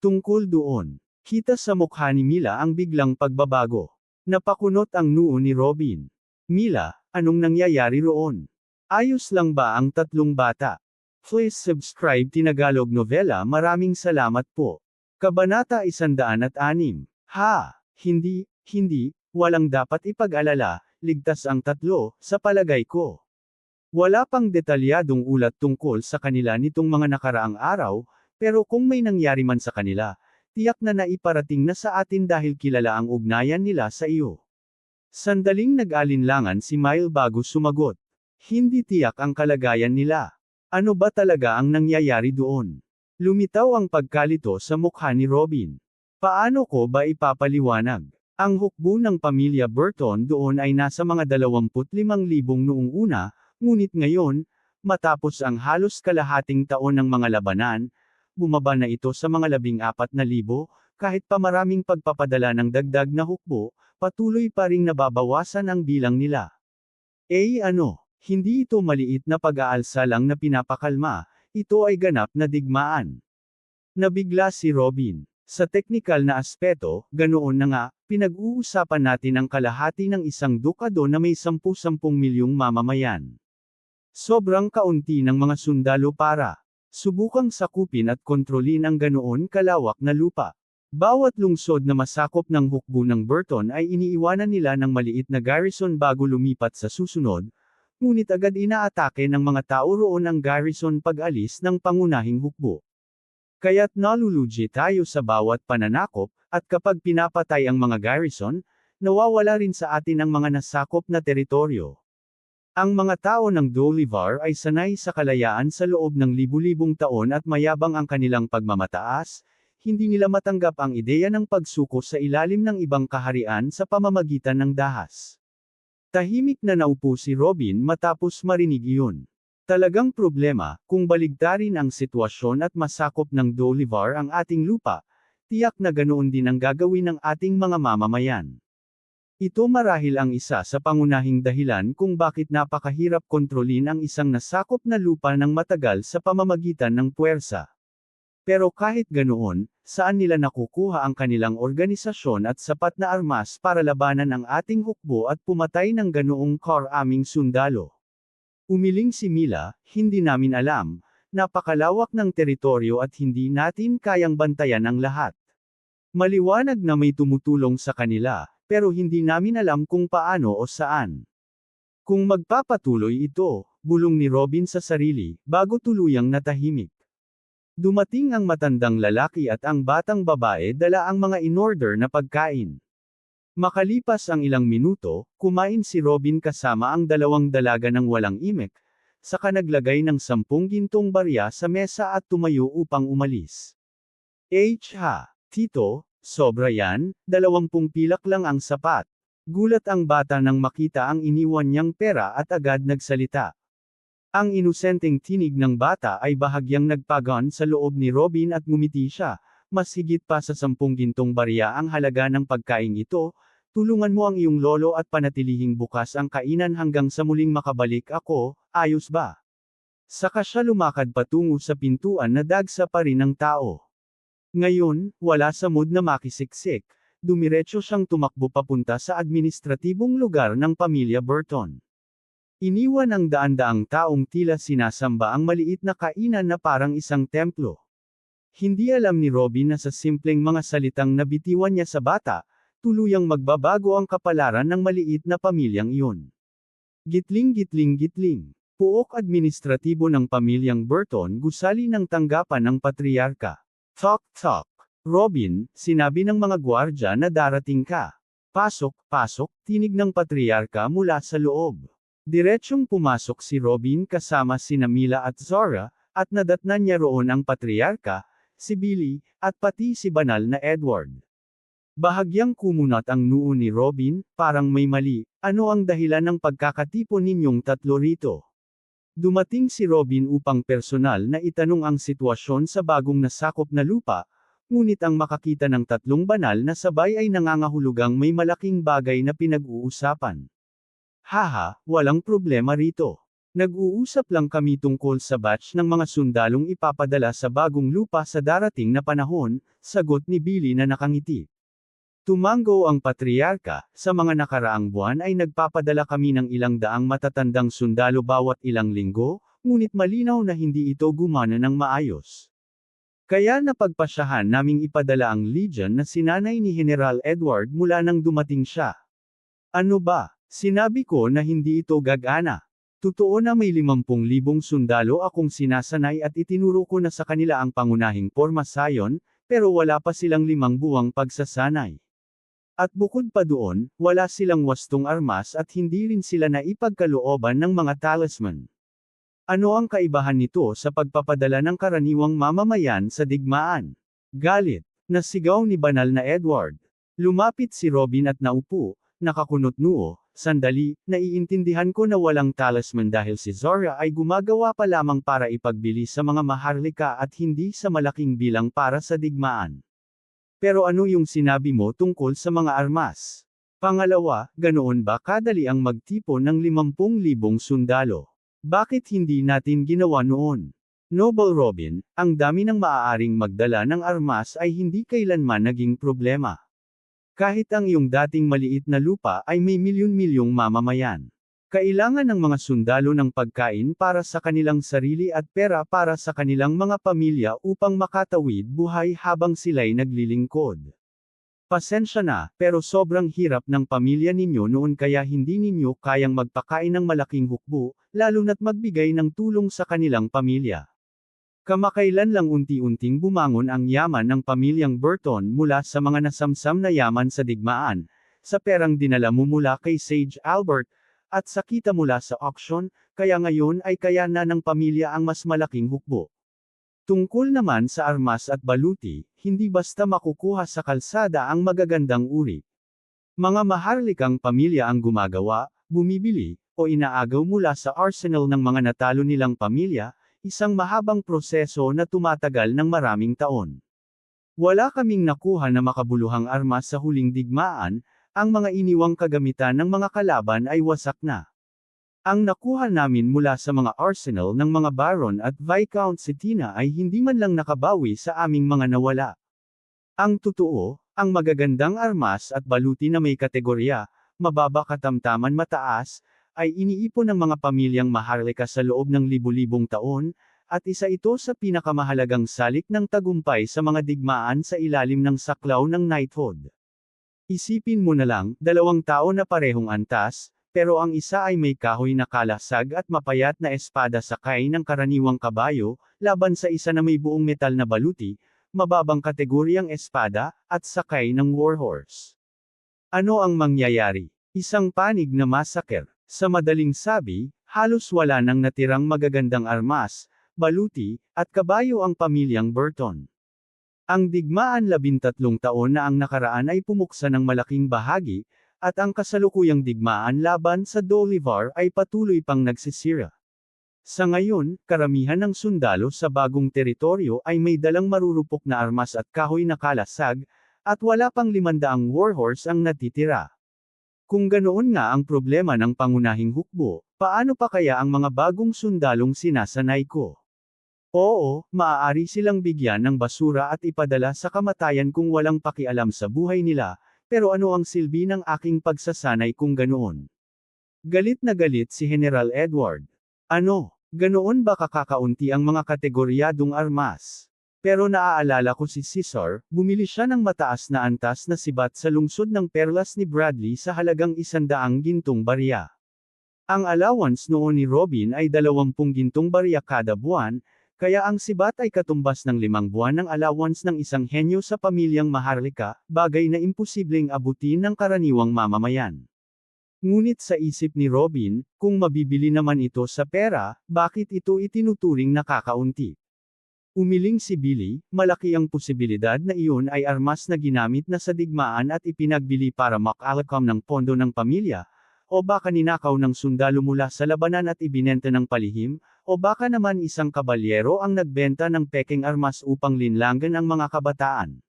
Tungkol doon, kita sa mukha ni Mila ang biglang pagbabago. Napakunot ang noo ni Robin. Mila, anong nangyayari roon? Ayos lang ba ang tatlong bata? Please subscribe Tinagalog Novela. Maraming salamat po. Kabanata 106. Hindi, walang dapat ipag-alala, ligtas ang tatlo, sa palagay ko. Wala pang detalyadong ulat tungkol sa kanila nitong mga nakaraang araw, pero kung may nangyari man sa kanila, tiyak na naiparating na sa atin dahil kilala ang ugnayan nila sa iyo. Sandaling nag-alinlangan si Mile bago sumagot. Hindi tiyak ang kalagayan nila. Ano ba talaga ang nangyayari doon? Lumitaw ang pagkalito sa mukha ni Robin. Paano ko ba ipapaliwanag? Ang hukbo ng pamilya Burton doon ay nasa mga 25,000 noong una, ngunit ngayon, matapos ang halos kalahating taon ng mga labanan, bumaba na ito sa mga 14,000, kahit pa maraming pagpapadala ng dagdag na hukbo, patuloy pa ring nababawasan ang bilang nila. Hindi ito maliit na pag-aalsa lang na pinapakalma, ito ay ganap na digmaan. Nabigla si Robin. Sa teknikal na aspeto, ganoon na nga, pinag-uusapan natin ang kalahati ng isang dukado na may 10-10 milyong mamamayan. Sobrang kaunti ng mga sundalo para subukang sakupin at kontrolin ang ganoon kalawak na lupa. Bawat lungsod na masakop ng hukbo ng Burton ay iniiwanan nila ng maliit na garrison bago lumipat sa susunod, ngunit agad inaatake ng mga tao roon ang garrison pag-alis ng pangunahing hukbo. Kaya't nalulugi tayo sa bawat pananakop, at kapag pinapatay ang mga garrison, nawawala rin sa atin ang mga nasakop na teritoryo. Ang mga tao ng Bolivar ay sanay sa kalayaan sa loob ng libu-libong taon at mayabang ang kanilang pagmamataas, hindi nila matanggap ang ideya ng pagsuko sa ilalim ng ibang kaharian sa pamamagitan ng dahas. Tahimik na naupo si Robin matapos marinig iyon. Talagang problema, kung baligtarin ang sitwasyon at masakop ng Bolivar ang ating lupa, tiyak na ganoon din ang gagawin ng ating mga mamamayan. Ito marahil ang isa sa pangunahing dahilan kung bakit napakahirap kontrolin ang isang nasakop na lupa ng matagal sa pamamagitan ng puwersa. Pero kahit ganoon, saan nila nakukuha ang kanilang organisasyon at sapat na armas para labanan ang ating hukbo at pumatay ng ganoong karaming sundalo? Umiling si Mila, hindi namin alam, napakalawak ng teritoryo at hindi natin kayang bantayan ang lahat. Maliwanag na may tumutulong sa kanila, pero hindi namin alam kung paano o saan. Kung magpapatuloy ito, bulong ni Robin sa sarili, bago tuluyang natahimik. Dumating ang matandang lalaki at ang batang babae dala ang mga in-order na pagkain. Makalipas ang ilang minuto, kumain si Robin kasama ang dalawang dalaga ng walang imek, saka naglagay ng 10 gintong barya sa mesa at tumayo upang umalis. Tito, sobra yan, 20 pilak lang ang sapat. Gulat ang bata nang makita ang iniwan niyang pera at agad nagsalita. Ang inosenteng tinig ng bata ay bahagyang nagpagan sa loob ni Robin at ngumiti siya. Mas higit pa sa 10 gintong barya ang halaga ng pagkain ito, tulungan mo ang iyong lolo at panatilihing bukas ang kainan hanggang sa muling makabalik ako, ayos ba? Saka siya lumakad patungo sa pintuan na dagsa pa rin ng tao. Ngayon, wala sa mood na makisiksik, dumiretso siyang tumakbo papunta sa administratibong lugar ng pamilya Burton. Iniwan ang daan-daang taong tila sinasamba ang maliit na kainan na parang isang templo. Hindi alam ni Robin na sa simpleng mga salitang nabitiwan niya sa bata, tuluyang magbabago ang kapalaran ng maliit na pamilyang iyon. Gitling gitling gitling. Puok administratibo ng pamilyang Burton gusali ng tanggapan ng patriarka. Tok tok. Robin, sinabi ng mga gwardya na darating ka. Pasok, pasok, tinig ng patriarka mula sa loob. Diretsyong pumasok si Robin kasama sina Mila at Zora, at nadatnan niya roon ang patriarka, si Billy, at pati si banal na Edward. Bahagyang kumunat ang noo ni Robin, parang may mali, ano ang dahilan ng pagkakatipon ninyong tatlo rito? Dumating si Robin upang personal na itanong ang sitwasyon sa bagong nasakop na lupa, ngunit ang makakita ng tatlong banal na sabay ay nangangahulugang may malaking bagay na pinag-uusapan. Haha, walang problema rito. Nag-uusap lang kami tungkol sa batch ng mga sundalong ipapadala sa bagong lupa sa darating na panahon, sagot ni Billy na nakangiti. Tumango ang patriarka, sa mga nakaraang buwan ay nagpapadala kami ng ilang daang matatandang sundalo bawat ilang linggo, ngunit malinaw na hindi ito gumana ng maayos. Kaya napagpasyahan naming ipadala ang Legion na sinanay ni General Edward mula nang dumating siya. Ano ba? Sinabi ko na hindi ito gagana. Totoo na may 50,000 sundalo akong sinasanay at itinuro ko na sa kanila ang pangunahing pormasayon, pero wala pa silang 5 buwang pagsasanay. At bukod pa doon, wala silang wastong armas at hindi rin sila naipagkalooban ng mga talisman. Ano ang kaibahan nito sa pagpapadala ng karaniwang mamamayan sa digmaan? Galit, na sigaw ni banal na Edward. Lumapit si Robin at naupo, nakakunot noo, sandali, naiintindihan ko na walang talisman dahil si Zora ay gumagawa pa lamang para ipagbili sa mga maharlika at hindi sa malaking bilang para sa digmaan. Pero ano yung sinabi mo tungkol sa mga armas? Pangalawa, ganoon ba kadali ang magtipon ng 50,000 sundalo? Bakit hindi natin ginawa noon? Noble Robin, ang dami ng maaaring magdala ng armas ay hindi kailanman naging problema. Kahit ang iyong dating maliit na lupa ay may milyon-milyong mamamayan. Kailangan ng mga sundalo ng pagkain para sa kanilang sarili at pera para sa kanilang mga pamilya upang makatawid buhay habang sila'y naglilingkod. Pasensya na, pero sobrang hirap ng pamilya ninyo noon kaya hindi ninyo kayang magpakain ng malaking hukbo, lalo na't magbigay ng tulong sa kanilang pamilya. Kamakailan lang unti-unting bumangon ang yaman ng pamilyang Burton mula sa mga nasamsam na yaman sa digmaan, sa perang dinala mo mula kay Sage Albert, at sa kita mula sa auction, kaya ngayon ay kaya na ng pamilya ang mas malaking hukbo. Tungkol naman sa armas at baluti, hindi basta makukuha sa kalsada ang magagandang uri. Mga maharlikang pamilya ang gumagawa, bumibili, o inaagaw mula sa arsenal ng mga natalo nilang pamilya, isang mahabang proseso na tumatagal ng maraming taon. Wala kaming nakuha na makabuluhang armas sa huling digmaan, ang mga iniwang kagamitan ng mga kalaban ay wasak na. Ang nakuha namin mula sa mga arsenal ng mga Baron at Viscount Cetina ay hindi man lang nakabawi sa aming mga nawala. Ang totoo, ang magagandang armas at baluti na may kategorya, mababa katamtaman mataas, ay iniipon ng mga pamilyang maharlika sa loob ng libu-libong taon, at isa ito sa pinakamahalagang salik ng tagumpay sa mga digmaan sa ilalim ng saklaw ng knighthood. Isipin mo na lang, 2 tao na parehong antas, pero ang isa ay may kahoy na kalasag at mapayat na espada sakay ng karaniwang kabayo, laban sa isa na may buong metal na baluti, mababang kategoryang espada, at sakay ng warhorse. Ano ang mangyayari? Isang panig na massacre. Sa madaling sabi, halos wala nang natirang magagandang armas, baluti, at kabayo ang pamilyang Burton. Ang digmaan 13 taon na ang nakaraan ay pumuksa ng malaking bahagi, at ang kasalukuyang digmaan laban sa Bolivar ay patuloy pang nagsisira. Sa ngayon, karamihan ng sundalo sa bagong teritoryo ay may dalang marurupok na armas at kahoy na kalasag, at wala pang 500 warhorse ang natitira. Kung ganoon nga ang problema ng pangunahing hukbo, paano pa kaya ang mga bagong sundalong sinasanay ko? Oo, maaari silang bigyan ng basura at ipadala sa kamatayan kung walang pakialam sa buhay nila, pero ano ang silbi ng aking pagsasanay kung ganoon? Galit na galit si General Edward. Ano, ganoon ba kakakaunti ang mga kategoryadong armas? Pero naaalala ko si Caesar, bumili siya ng mataas na antas na sibat sa lungsod ng Perlas ni Bradley sa halagang 100 gintong barya. Ang allowance noon ni Robin ay 20 gintong barya kada buwan, kaya ang sibat ay katumbas ng 5 buwan ng allowance ng isang henyo sa pamilyang Maharlika, bagay na imposibleng abutin ng karaniwang mamamayan. Ngunit sa isip ni Robin, kung mabibili naman ito sa pera, bakit ito itinuturing na kakaunti? Umiling si Billy, malaki ang posibilidad na iyon ay armas na ginamit na sa digmaan at ipinagbili para makalakam ng pondo ng pamilya, o baka ninakaw ng sundalo mula sa labanan at ibinenta ng palihim, o baka naman isang kabalyero ang nagbenta ng pekeng armas upang linlangan ang mga kabataan.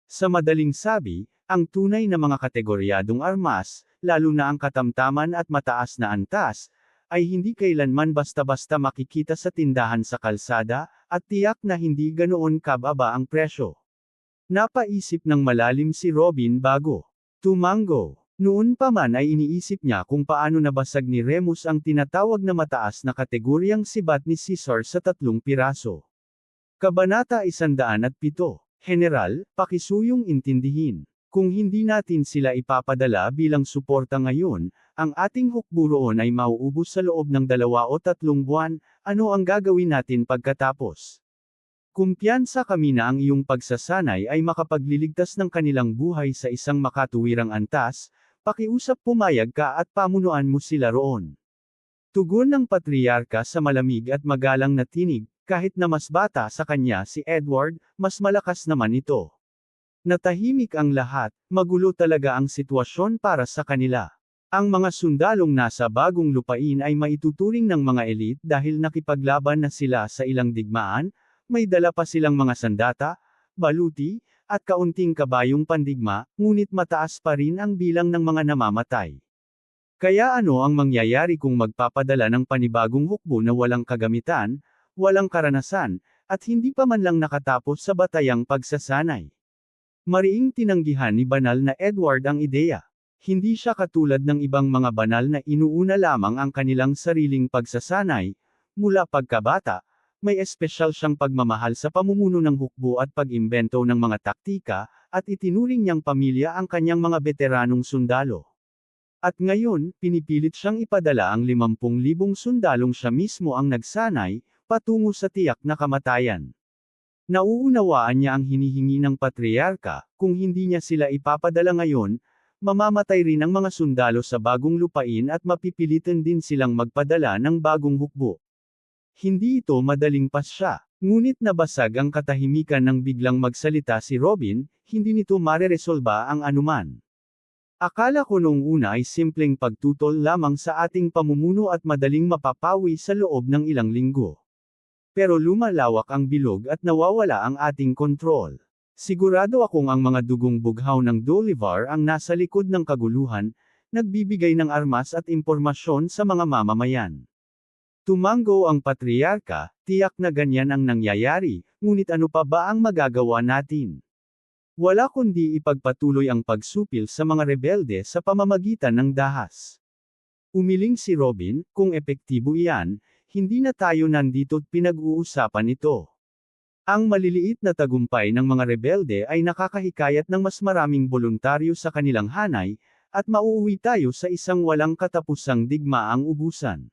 Sa madaling sabi, ang tunay na mga kategoryadong armas, lalo na ang katamtaman at mataas na antas, ay hindi kailanman basta-basta makikita sa tindahan sa kalsada, at tiyak na hindi ganoon kababa ang presyo. Napaisip ng malalim si Robin bago tumango. Noon pa man ay iniisip niya kung paano nabasag ni Remus ang tinatawag na mataas na kategoryang sibat ni Caesar sa 3 piraso. Kabanata 107. General, pakisuyong intindihin. Kung hindi natin sila ipapadala bilang suporta ngayon, ang ating hukbo roon ay mauubos sa loob ng 2 o 3 buwan, ano ang gagawin natin pagkatapos? Kumpiyansa kami na ang iyong pagsasanay ay makapagliligtas ng kanilang buhay sa isang makatuwirang antas, pakiusap pumayag ka at pamunuan mo sila roon. Tugon ng patriarka sa malamig at magalang na tinig, kahit na mas bata sa kanya si Edward, mas malakas naman ito. Natahimik ang lahat, magulo talaga ang sitwasyon para sa kanila. Ang mga sundalong nasa bagong lupain ay maituturing ng mga elite dahil nakipaglaban na sila sa ilang digmaan, may dala pa silang mga sandata, baluti, at kaunting kabayong pandigma, ngunit mataas pa rin ang bilang ng mga namamatay. Kaya ano ang mangyayari kung magpapadala ng panibagong hukbo na walang kagamitan, walang karanasan, at hindi pa man lang nakatapos sa batayang pagsasanay? Mariing tinanggihan ni banal na Edward ang ideya. Hindi siya katulad ng ibang mga banal na inuuna lamang ang kanilang sariling pagsasanay, mula pagkabata, may espesyal siyang pagmamahal sa pamumuno ng hukbo at pag-imbento ng mga taktika, at itinuring niyang pamilya ang kanyang mga veteranong sundalo. At ngayon, pinipilit siyang ipadala ang 50,000 sundalong siya mismo ang nagsanay, patungo sa tiyak na kamatayan. Nauunawaan niya ang hinihingi ng patriarka, kung hindi niya sila ipapadala ngayon, mamamatay rin ang mga sundalo sa bagong lupain at mapipilitan din silang magpadala ng bagong hukbo. Hindi ito madaling pasya, ngunit nabasag ang katahimikan nang biglang magsalita si Robin, hindi nito mareresolba ang anuman. Akala ko noong una ay simpleng pagtutol lamang sa ating pamumuno at madaling mapapawi sa loob ng ilang linggo. Pero lumalawak ang bilog at nawawala ang ating kontrol. Sigurado akong ang mga dugong bughaw ng Bolivar ang nasa likod ng kaguluhan, nagbibigay ng armas at impormasyon sa mga mamamayan. Tumango ang patriarka, tiyak na ganyan ang nangyayari, ngunit ano pa ba ang magagawa natin? Wala kundi ipagpatuloy ang pagsupil sa mga rebelde sa pamamagitan ng dahas. Umiling si Robin, kung epektibo iyan, hindi na tayo nandito't pinag-uusapan ito. Ang maliliit na tagumpay ng mga rebelde ay nakakahikayat ng mas maraming voluntaryo sa kanilang hanay, at mauuwi tayo sa isang walang katapusang digmaang ubusan.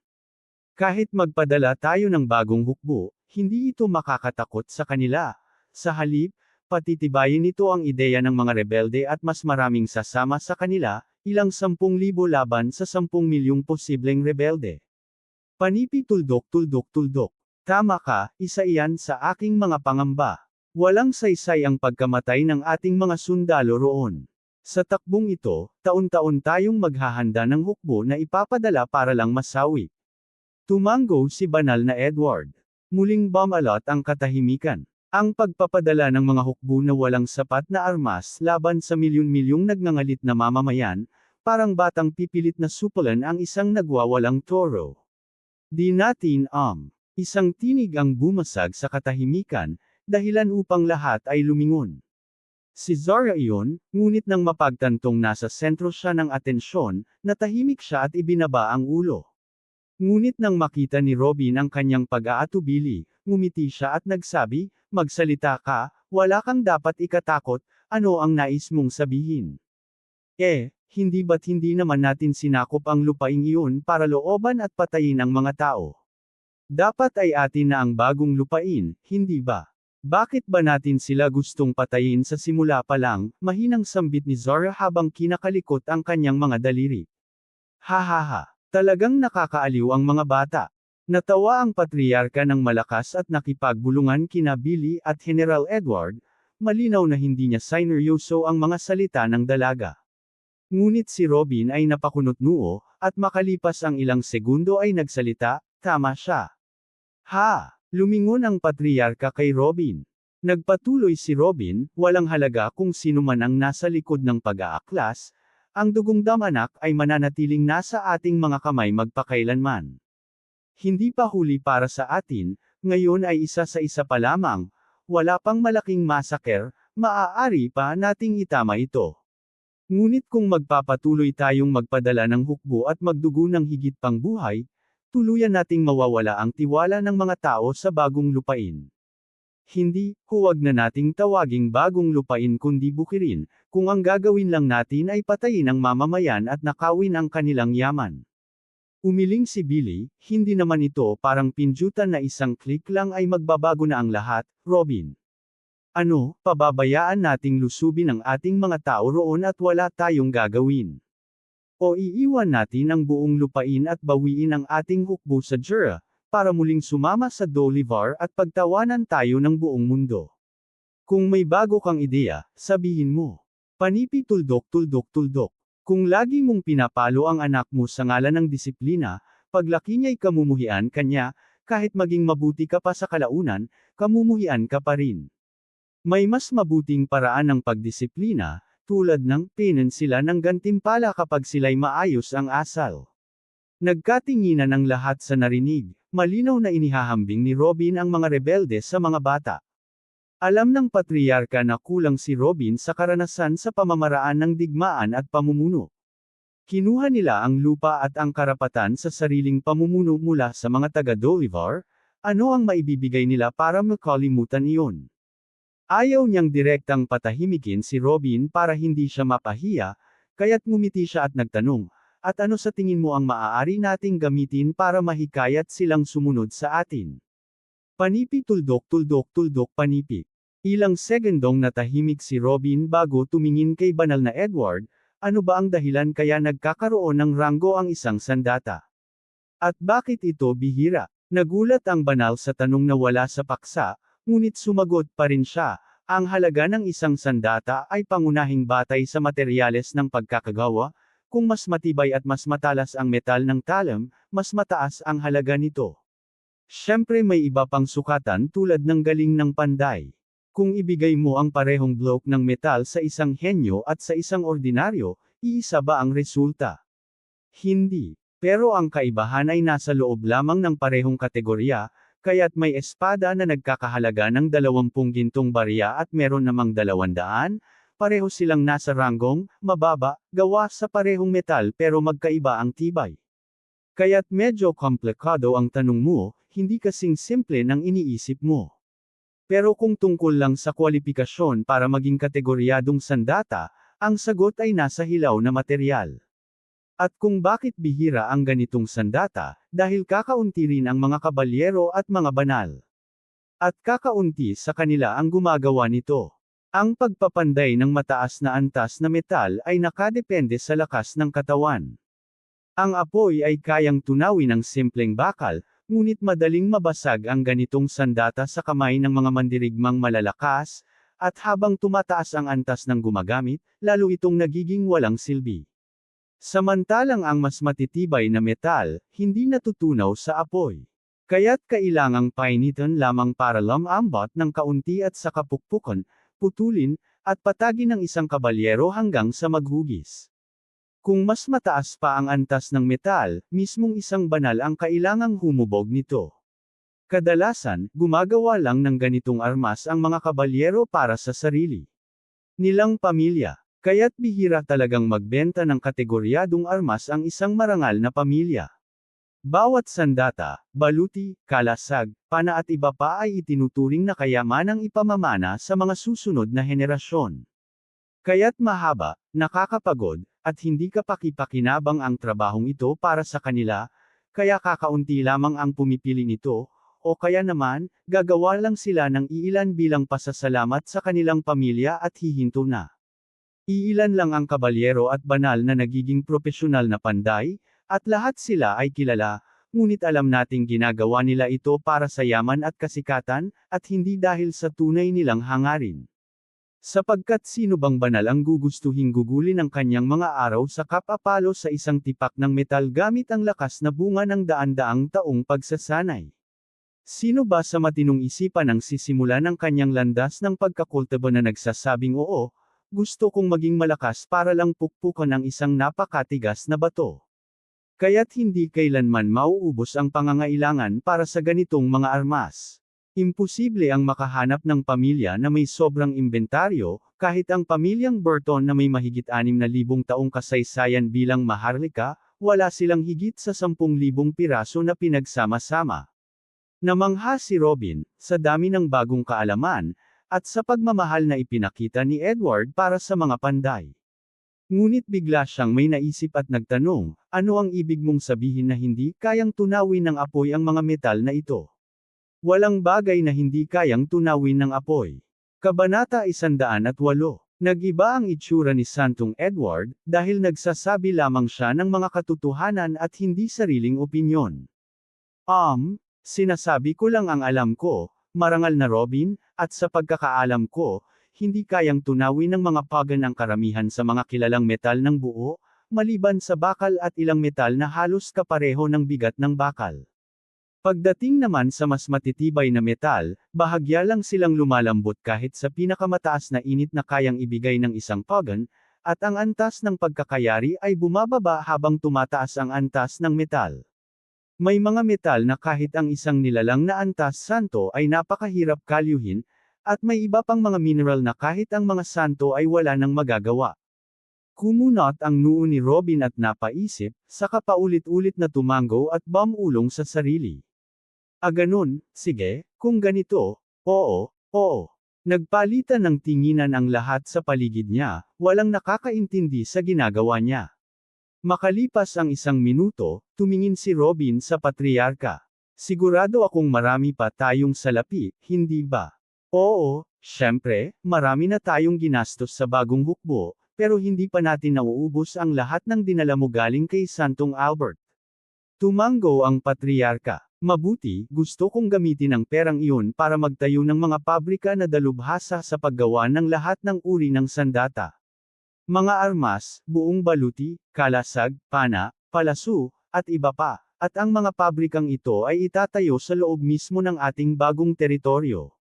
Kahit magpadala tayo ng bagong hukbo, hindi ito makakatakot sa kanila. Sa halip, Patitibayin nito ang ideya ng mga rebelde at mas maraming sasama sa kanila, ilang 10,000 laban sa 10 milyong posibleng rebelde. Panipi tuldok. Tama ka, isa iyan sa aking mga pangamba. Walang saysay ang pagkamatay ng ating mga sundalo roon. Sa takbong ito, taon-taon tayong maghahanda ng hukbo na ipapadala para lang masawi. Tumango si banal na Edward. Muling bumalot ang katahimikan. Ang pagpapadala ng mga hukbo na walang sapat na armas laban sa milyon-milyong nagngangalit na mamamayan, parang batang pipilit na supulan ang isang nagwawalang toro. Di natin isang tinig ang bumasag sa katahimikan, dahilan upang lahat ay lumingon. Si Zara iyon, ngunit nang mapagtantong nasa sentro siya ng atensyon, natahimik siya at ibinaba ang ulo. Ngunit nang makita ni Robin ang kanyang pag-aatubili, ngumiti siya at nagsabi, "Magsalita ka, wala kang dapat ikatakot, ano ang nais mong sabihin?" Hindi ba't hindi naman natin sinakop ang lupaing iyon para looban at patayin ang mga tao? Dapat ay atin na ang bagong lupain, hindi ba? Bakit ba natin sila gustong patayin sa simula pa lang, mahinang sambit ni Zara habang kinakalikot ang kanyang mga daliri. Hahaha, talagang nakakaaliw ang mga bata. Natawa ang patriarka ng malakas at nakipagbulungan kina Billy at General Edward, malinaw na hindi niya sineryoso ang mga salita ng dalaga. Ngunit si Robin ay napakunot-noo, at makalipas ang ilang segundo ay nagsalita, "Tama siya." Lumingon ang patriarka kay Robin. Nagpatuloy si Robin, walang halaga kung sino man ang nasa likod ng pag-aaklas, ang dugong damanak ay mananatiling nasa ating mga kamay magpakailanman. Hindi pa huli para sa atin, ngayon ay isa sa isa pa lamang, wala pang malaking massacre, maaari pa nating itama ito. Ngunit kung magpapatuloy tayong magpadala ng hukbo at magdugo ng higit pang buhay, tuluyan nating mawawala ang tiwala ng mga tao sa bagong lupain. Hindi, huwag na nating tawaging bagong lupain kundi bukirin, kung ang gagawin lang natin ay patayin ang mamamayan at nakawin ang kanilang yaman. Umiling si Billy, hindi naman ito parang pinjutan na isang click lang ay magbabago na ang lahat, Robin. Ano, pababayaan nating lusubin ang ating mga tao roon at wala tayong gagawin? O iiwan natin ang buong lupain at bawiin ang ating hukbo sa Jura, para muling sumama sa Dolivar at pagtawanan tayo ng buong mundo? Kung may bago kang ideya, sabihin mo. Panipi tuldok. Kung lagi mong pinapalo ang anak mo sa ngalan ng disiplina, paglaki niya'y kamumuhian kanya, kahit maging mabuti ka pa sa kalaunan, kamumuhian ka pa rin. May mas mabuting paraan ng pagdisiplina, tulad ng pinin sila ng gantimpala kapag sila'y maayos ang asal. Nagkatinginan ang lahat sa narinig, malinaw na inihahambing ni Robin ang mga rebelde sa mga bata. Alam ng patriarka na kulang si Robin sa karanasan sa pamamaraan ng digmaan at pamumuno. Kinuha nila ang lupa at ang karapatan sa sariling pamumuno mula sa mga taga-Dolivar, ano ang maibibigay nila para makalimutan iyon? Ayaw niyang direktang patahimikin si Robin para hindi siya mapahiya, kaya't ngumiti siya at nagtanong, "At ano sa tingin mo ang maaari nating gamitin para mahikayat silang sumunod sa atin?" Panipi tuldok panipi. Ilang segundong natahimik si Robin bago tumingin kay banal na Edward, ano ba ang dahilan kaya nagkakaroon ng ranggo ang isang sandata? At bakit ito bihira? Nagulat ang banal sa tanong na wala sa paksa, ngunit sumagot pa rin siya, ang halaga ng isang sandata ay pangunahing batay sa materyales ng pagkakagawa, kung mas matibay at mas matalas ang metal ng talam, mas mataas ang halaga nito. Siyempre may iba pang sukatan tulad ng galing ng panday. Kung ibigay mo ang parehong bloke ng metal sa isang henyo at sa isang ordinaryo, iisa ba ang resulta? Hindi. Pero ang kaibahan ay nasa loob lamang ng parehong kategorya, kaya't may espada na nagkakahalaga ng 20 gintong barya at meron namang 200, pareho silang nasa ranggong, mababa, gawa sa parehong metal pero magkaiba ang tibay. Kaya't medyo komplikado ang tanong mo, hindi kasing simple ng iniisip mo. Pero kung tungkol lang sa kwalifikasyon para maging kategoryadong sandata, ang sagot ay nasa hilaw na materyal. At kung bakit bihira ang ganitong sandata, dahil kakaunti rin ang mga kabalyero at mga banal. At kakaunti sa kanila ang gumagawa nito. Ang pagpapanday ng mataas na antas na metal ay nakadepende sa lakas ng katawan. Ang apoy ay kayang tunawin ng simpleng bakal, ngunit madaling mabasag ang ganitong sandata sa kamay ng mga mandirigmang malalakas, at habang tumataas ang antas ng gumagamit, lalo itong nagiging walang silbi. Samantalang ang mas matitibay na metal, hindi natutunaw sa apoy. Kaya't kailangang painitan lamang para lumambot ng kaunti at sa kapukpukan, putulin, at patagin ng isang kabalyero hanggang sa maghugis. Kung mas mataas pa ang antas ng metal, mismong isang banal ang kailangang humubog nito. Kadalasan, gumagawa lang ng ganitong armas ang mga kabalyero para sa sarili nilang pamilya. Kaya't bihira talagang magbenta ng kategoryadong armas ang isang marangal na pamilya. Bawat sandata, baluti, kalasag, pana at iba pa ay itinuturing na kayamanang ipamamana sa mga susunod na henerasyon. Kaya't mahaba, nakakapagod, at hindi kapaki-pakinabang ang trabahong ito para sa kanila, kaya kakaunti lamang ang pumipili nito, o kaya naman, gagawa lang sila ng iilan bilang pasasalamat sa kanilang pamilya at hihinto na. Iilan lang ang kabalyero at banal na nagiging propesyonal na panday, at lahat sila ay kilala, ngunit alam nating ginagawa nila ito para sa yaman at kasikatan, at hindi dahil sa tunay nilang hangarin. Sapagkat sino bang banal ang gugustuhing gugulin ang kanyang mga araw sa kapapalo sa isang tipak ng metal gamit ang lakas na bunga ng daan-daang taong pagsasanay? Sino ba sa matinong isipan ang sisimulan ng kanyang landas ng pagkakultibo na nagsasabing oo, gusto kong maging malakas para lang pukpukan ng isang napakatigas na bato? Kaya't hindi kailanman mauubos ang pangangailangan para sa ganitong mga armas. Imposible ang makahanap ng pamilya na may sobrang inventaryo, kahit ang pamilyang Burton na may mahigit 6,000 taong kasaysayan bilang Maharlika, wala silang higit sa 10,000 piraso na pinagsama-sama. Namangha si Robin, sa dami ng bagong kaalaman, at sa pagmamahal na ipinakita ni Edward para sa mga panday. Ngunit bigla siyang may naisip at nagtanong, ano ang ibig mong sabihin na hindi kayang tunawin ng apoy ang mga metal na ito? Walang bagay na hindi kayang tunawin ng apoy. Kabanata 108. Nag-iba ang itsura ni Santong Edward, dahil nagsasabi lamang siya ng mga katotohanan at hindi sariling opinyon. Sinasabi ko lang ang alam ko, marangal na Robin, at sa pagkakaalam ko, hindi kayang tunawin ng mga pagan ang karamihan sa mga kilalang metal ng buo, maliban sa bakal at ilang metal na halos kapareho ng bigat ng bakal. Pagdating naman sa mas matitibay na metal, bahagya lang silang lumalambot kahit sa pinakamataas na init na kayang ibigay ng isang pagan, at ang antas ng pagkakayari ay bumababa habang tumataas ang antas ng metal. May mga metal na kahit ang isang nilalang na antas santo ay napakahirap kalyuhin, at may iba pang mga mineral na kahit ang mga santo ay wala nang magagawa. Kumunot ang noo ni Robin at napaisip, saka paulit-ulit na tumango at bumulong sa sarili. Ganun, sige, kung ganito, oo. Nagpalitan ng tinginan ang lahat sa paligid niya, walang nakakaintindi sa ginagawa niya. Makalipas ang 1 minuto, tumingin si Robin sa patriarka. Sigurado akong marami pa tayong salapi, hindi ba? Oo, syempre, marami na tayong ginastos sa bagong hukbo, pero hindi pa natin nauubos ang lahat ng dinala mo galing kay Santong Albert. Tumango ang patriarka. Mabuti, gusto kong gamitin ang perang iyon para magtayo ng mga pabrika na dalubhasa sa paggawa ng lahat ng uri ng sandata. Mga armas, buong baluti, kalasag, pana, palasu, at iba pa, at ang mga pabrikang ito ay itatayo sa loob mismo ng ating bagong teritoryo.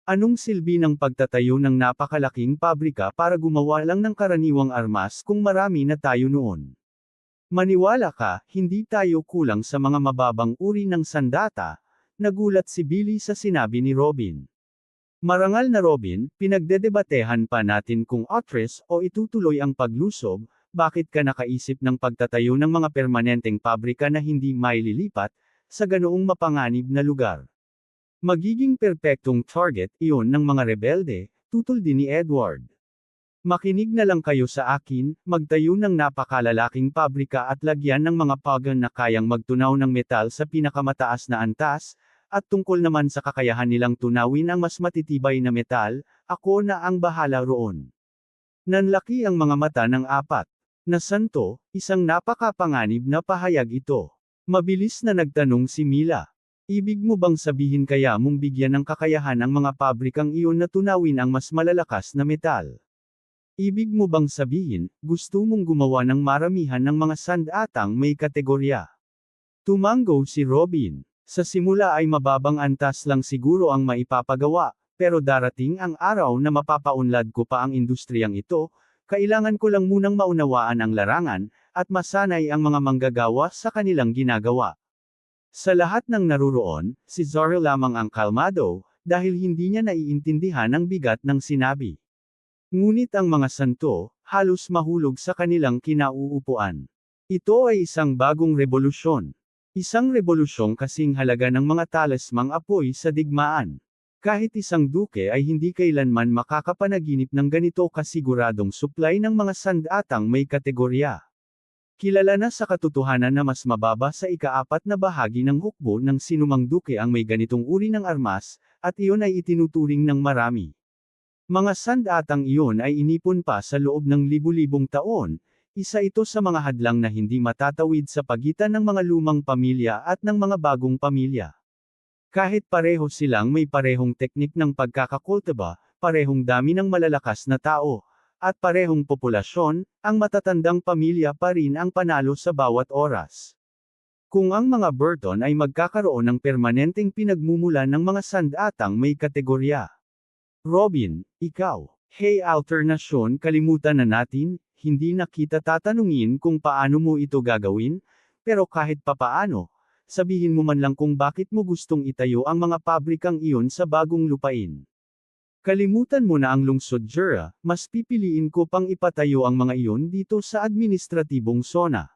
Anong silbi ng pagtatayo ng napakalaking pabrika para gumawa lang ng karaniwang armas kung marami na tayo noon? Maniwala ka, hindi tayo kulang sa mga mababang uri ng sandata, nagulat si Billy sa sinabi ni Robin. Marangal na Robin, pinagdedebatehan pa natin kung atras o itutuloy ang paglusob, bakit ka nakaisip ng pagtatayo ng mga permanenteng pabrika na hindi maililipat, sa ganoong mapanganib na lugar? Magiging perpektong target iyon ng mga rebelde, tutol din ni Edward. Makinig na lang kayo sa akin, magtayo ng napakalalaking pabrika at lagyan ng mga pagan na kayang magtunaw ng metal sa pinakamataas na antas, at tungkol naman sa kakayahan nilang tunawin ang mas matitibay na metal, ako na ang bahala roon. Nanlaki ang mga mata ng apat na santo, isang napakapanganib na pahayag ito. Mabilis na nagtanong si Mila. Ibig mo bang sabihin kaya mong bigyan ng kakayahan ang mga pabrikang iyon na tunawin ang mas malalakas na metal? Ibig mo bang sabihin, gusto mong gumawa ng maramihan ng mga sandatang may kategorya? Tumango si Robin. Sa simula ay mababang antas lang siguro ang maipapagawa, pero darating ang araw na mapapaunlad ko pa ang industriyang ito, kailangan ko lang munang maunawaan ang larangan, at masanay ang mga manggagawa sa kanilang ginagawa. Sa lahat ng naruroon, si Zoro lamang ang kalmado, dahil hindi niya naiintindihan ang bigat ng sinabi. Ngunit ang mga santo, halos mahulog sa kanilang kinauupuan. Ito ay isang bagong revolusyon. Isang revolusyong kasing halaga ng mga talismang apoy sa digmaan. Kahit isang duke ay hindi kailanman makakapanaginip ng ganito kasiguradong supply ng mga sandatang may kategorya. Kilala na sa katotohanan na mas mababa sa ikaapat na bahagi ng hukbo ng sinumang duke ang may ganitong uri ng armas, at iyon ay itinuturing ng marami. Mga sandatang iyon ay inipon pa sa loob ng libu-libong taon, isa ito sa mga hadlang na hindi matatawid sa pagitan ng mga lumang pamilya at ng mga bagong pamilya. Kahit pareho silang may parehong teknik ng pagkakakultiba, parehong dami ng malalakas na tao, at parehong populasyon, ang matatandang pamilya pa rin ang panalo sa bawat oras. Kung ang mga Burton ay magkakaroon ng permanenteng pinagmumulan ng mga sandatang may kategorya. Robin, ikaw, hey alternasyon, kalimutan na natin, hindi na kita tatanungin kung paano mo ito gagawin, pero kahit papaano, sabihin mo man lang kung bakit mo gustong itayo ang mga pabrikang iyon sa bagong lupain. Kalimutan mo na ang lungsod Jura, mas pipiliin ko pang ipatayo ang mga iyon dito sa administratibong zona.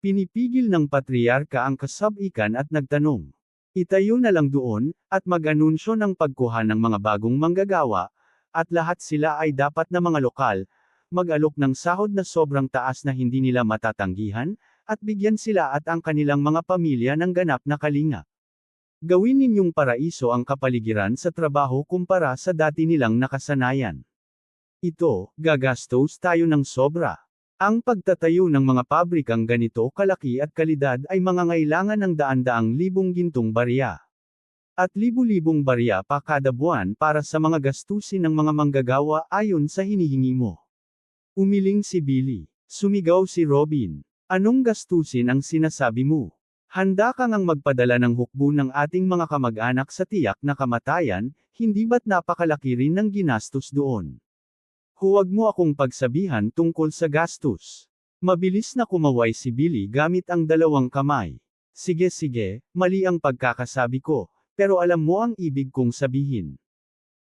Pinipigil ng patriarka ang kasab-ikan at nagtanong. Itayo na lang doon, at mag-anunsyo ng pagkuha ng mga bagong manggagawa, at lahat sila ay dapat na mga lokal, mag-alok ng sahod na sobrang taas na hindi nila matatanggihan, at bigyan sila at ang kanilang mga pamilya ng ganap na kalinga. Gawin ninyong paraiso ang kapaligiran sa trabaho kumpara sa dati nilang nakasanayan. Ito, gagastos tayo ng sobra. Ang pagtatayo ng mga pabrikang ganito kalaki at kalidad ay mangangailangan ng daan-daang libong gintong barya. At libu-libong barya pa kada buwan para sa mga gastusin ng mga manggagawa ayon sa hinihingi mo. Umiling si Billy. Sumigaw si Robin. Anong gastusin ang sinasabi mo? Handa ka ngang magpadala ng hukbo ng ating mga kamag-anak sa tiyak na kamatayan, hindi ba't napakalaki rin ng ginastos doon? Huwag mo akong pagsabihan tungkol sa gastos. Mabilis na kumaway si Billy gamit ang dalawang kamay. Sige, mali ang pagkakasabi ko, pero alam mo ang ibig kong sabihin.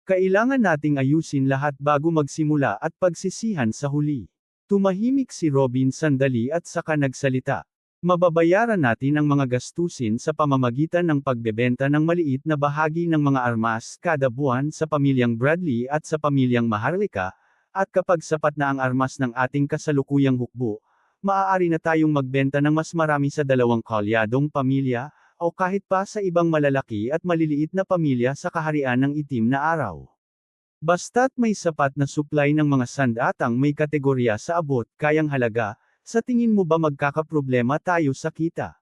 Kailangan nating ayusin lahat bago magsimula at pagsisihan sa huli. Tumahimik si Robin sandali at saka nagsalita. Mababayaran natin ang mga gastusin sa pamamagitan ng pagbebenta ng maliit na bahagi ng mga armas kada buwan sa pamilyang Bradley at sa pamilyang Maharlika, at kapag sapat na ang armas ng ating kasalukuyang hukbo, maaari na tayong magbenta ng mas marami sa dalawang kalyadong pamilya, o kahit pa sa ibang malalaki at maliliit na pamilya sa kaharian ng itim na araw. Basta't may sapat na supply ng mga sandatang may kategorya sa abot kayang halaga, sa tingin mo ba magkakaproblema tayo sa kita?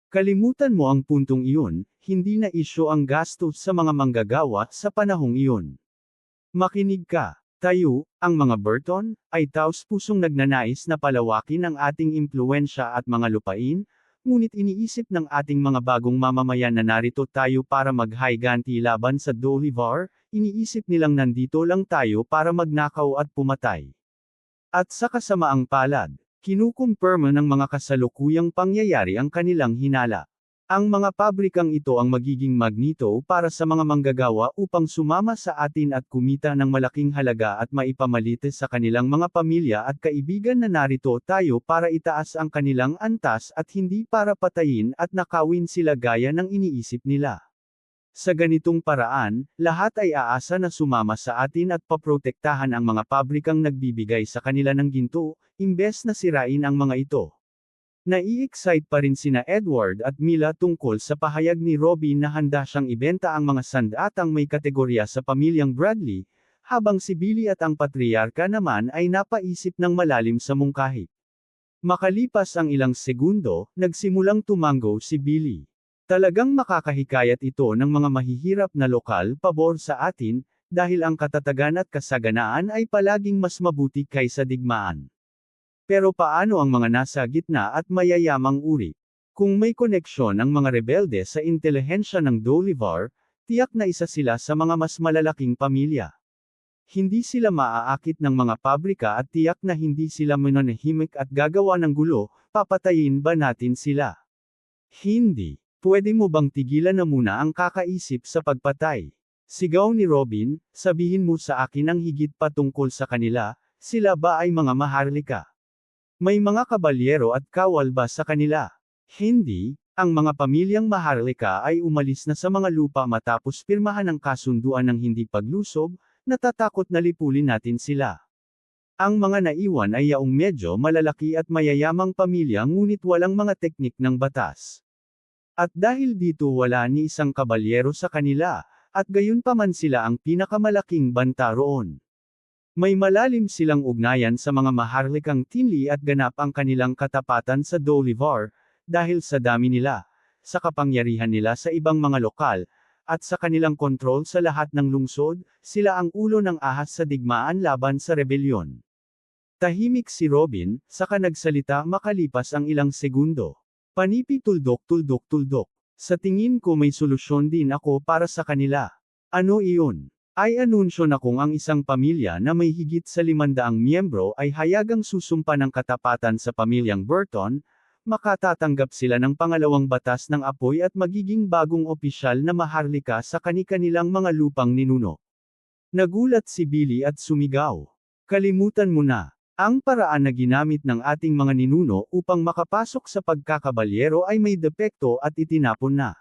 Kalimutan mo ang puntong iyon, hindi na isyo ang gastos sa mga manggagawa sa panahong iyon. Makinig ka. Tayo, ang mga Burton, ay taos-pusong nagnanais na palawakin ang ating impluwensya at mga lupain, ngunit iniisip ng ating mga bagong mamamayan na narito tayo para mag-higanti laban sa Bolivar, iniisip nilang nandito lang tayo para magnakaw at pumatay. At sa kasamaang palad, kinukumpirma ng mga kasalukuyang pangyayari ang kanilang hinala. Ang mga pabrikang ito ang magiging magnito para sa mga manggagawa upang sumama sa atin at kumita ng malaking halaga at maipamalit sa kanilang mga pamilya at kaibigan na narito tayo para itaas ang kanilang antas at hindi para patayin at nakawin sila gaya ng iniisip nila. Sa ganitong paraan, lahat ay aasa na sumama sa atin at paprotektahan ang mga pabrikang nagbibigay sa kanila ng ginto, imbes na sirain ang mga ito. Nai-excite pa rin sina Edward at Mila tungkol sa pahayag ni Robin na handa siyang ibenta ang mga sandatang may kategorya sa pamilyang Bradley, habang si Billy at ang patriarka naman ay napaisip ng malalim sa mungkahi. Makalipas ang ilang segundo, nagsimulang tumango si Billy. Talagang makakahikayat ito ng mga mahihirap na lokal pabor sa atin, dahil ang katatagan at kasaganaan ay palaging mas mabuti kaysa digmaan. Pero paano ang mga nasa gitna at mayayamang uri? Kung may koneksyon ang mga rebelde sa intelihensya ng Bolivar, tiyak na isa sila sa mga mas malalaking pamilya. Hindi sila maaakit ng mga pabrika at tiyak na hindi sila mananahimik at gagawa ng gulo, papatayin ba natin sila? Hindi. Pwede mo bang tigilan na muna ang kakaisip sa pagpatay? Sigaw ni Robin, sabihin mo sa akin ang higit pa tungkol sa kanila, sila ba ay mga maharlika? May mga kabalyero at kawal ba sa kanila? Hindi, ang mga pamilyang maharlika ay umalis na sa mga lupa matapos pirmahan ang kasunduan ng hindi paglusob, natatakot na lipulin natin sila. Ang mga naiwan ay yaong medyo malalaki at mayayamang pamilya ngunit walang mga teknik ng batas. At dahil dito wala ni isang kabalyero sa kanila, at gayunpaman sila ang pinakamalaking banta roon. May malalim silang ugnayan sa mga maharlikang tinli at ganap ang kanilang katapatan sa Bolivar, dahil sa dami nila, sa kapangyarihan nila sa ibang mga lokal, at sa kanilang kontrol sa lahat ng lungsod, sila ang ulo ng ahas sa digmaan laban sa rebelyon. Tahimik si Robin, saka nagsalita makalipas ang ilang segundo. Panipi tuldok. Sa tingin ko may solusyon din ako para sa kanila. Ano iyon? Ay anunsyo na kung ang isang pamilya na may higit sa 500 miyembro ay hayagang susumpa ng katapatan sa pamilyang Burton, makatatanggap sila ng pangalawang batas ng apoy at magiging bagong opisyal na maharlika sa kani-kanilang mga lupang ninuno. Nagulat si Billy at sumigaw. Kalimutan mo na. Ang paraan na ginamit ng ating mga ninuno upang makapasok sa pagkakabalyero ay may depekto at itinapon na.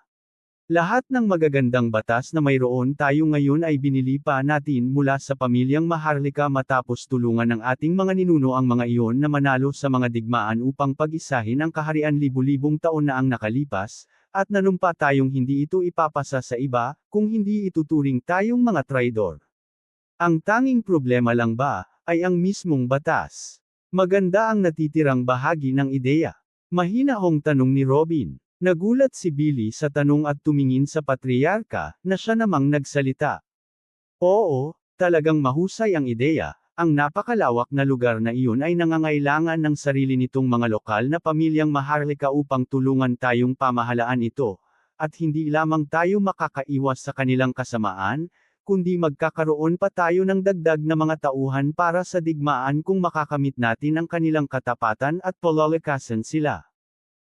Lahat ng magagandang batas na mayroon tayo ngayon ay binili pa natin mula sa pamilyang maharlika matapos tulungan ng ating mga ninuno ang mga iyon na manalo sa mga digmaan upang pag-isahin ang kaharian libu-libong taon na ang nakalipas, at nanumpa tayong hindi ito ipapasa sa iba, kung hindi ituturing tayong mga traidor. Ang tanging problema lang ba, ay ang mismong batas? Maganda ang natitirang bahagi ng ideya. Mahinahong tanong ni Robin. Nagulat si Billy sa tanong at tumingin sa patriarka, na siya namang nagsalita. Oo, talagang mahusay ang ideya, ang napakalawak na lugar na iyon ay nangangailangan ng sarili nitong mga lokal na pamilyang maharlika upang tulungan tayong pamahalaan ito, at hindi lamang tayo makakaiwas sa kanilang kasamaan, kundi magkakaroon pa tayo ng dagdag na mga tauhan para sa digmaan kung makakamit natin ang kanilang katapatan at palalakasan sila.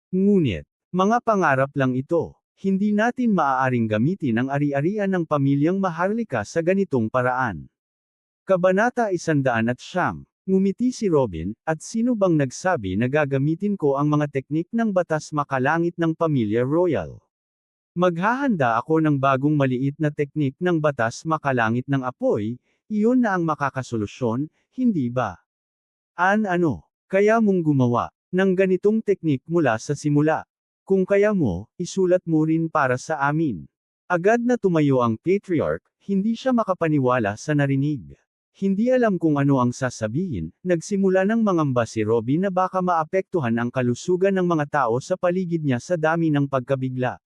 Ngunit, mga pangarap lang ito. Hindi natin maaaring gamitin ang ari-arian ng pamilyang maharlika sa ganitong paraan. Kabanata 109. Ngumiti si Robin, at sino bang nagsabi na gagamitin ko ang mga teknik ng batas makalangit ng pamilya royal? Maghahanda ako ng bagong maliit na teknik ng batas makalangit ng apoy, iyon na ang makakasolusyon, hindi ba? Ano? Kaya mong gumawa ng ganitong teknik mula sa simula. Kung kaya mo, isulat mo rin para sa amin. Agad na tumayo ang patriarch, hindi siya makapaniwala sa narinig. Hindi alam kung ano ang sasabihin, nagsimula ng mangamba si Robin na baka maapektuhan ang kalusugan ng mga tao sa paligid niya sa dami ng pagkabigla.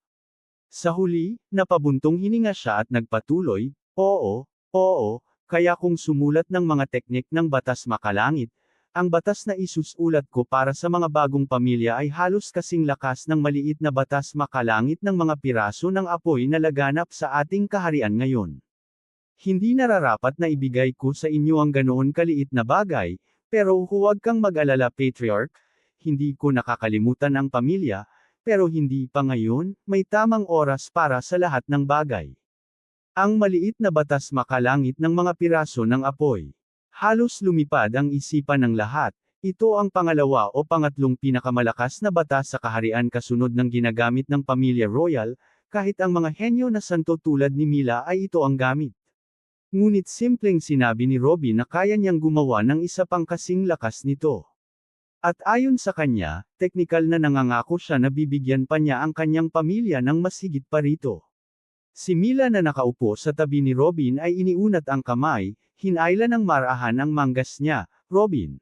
Sa huli, napabuntong hininga siya at nagpatuloy, oo, kaya kung sumulat ng mga teknik ng batas makalangit, ang batas na isusulat ko para sa mga bagong pamilya ay halos kasing lakas ng maliit na batas makalangit ng mga piraso ng apoy na laganap sa ating kaharian ngayon. Hindi nararapat na ibigay ko sa inyo ang ganoon kaliit na bagay, pero huwag kang mag-alala patriarch, hindi ko nakakalimutan ang pamilya, pero hindi pa ngayon, may tamang oras para sa lahat ng bagay. Ang maliit na batas makalangit ng mga piraso ng apoy. Halos lumipad ang isipan ng lahat. Ito ang pangalawa o pangatlong pinakamalakas na batas sa kaharian kasunod ng ginagamit ng pamilya royal, kahit ang mga henyo na santo tulad ni Mila ay ito ang gamit. Ngunit simpleng sinabi ni Robin na kaya niyang gumawa ng isa pang kasing lakas nito. At ayon sa kanya, teknikal na nangangako siya na bibigyan pa niya ang kanyang pamilya ng mas higit pa rito. Si Mila na nakaupo sa tabi ni Robin ay iniunat ang kamay, hinayla ng marahan ang manggas niya, Robin.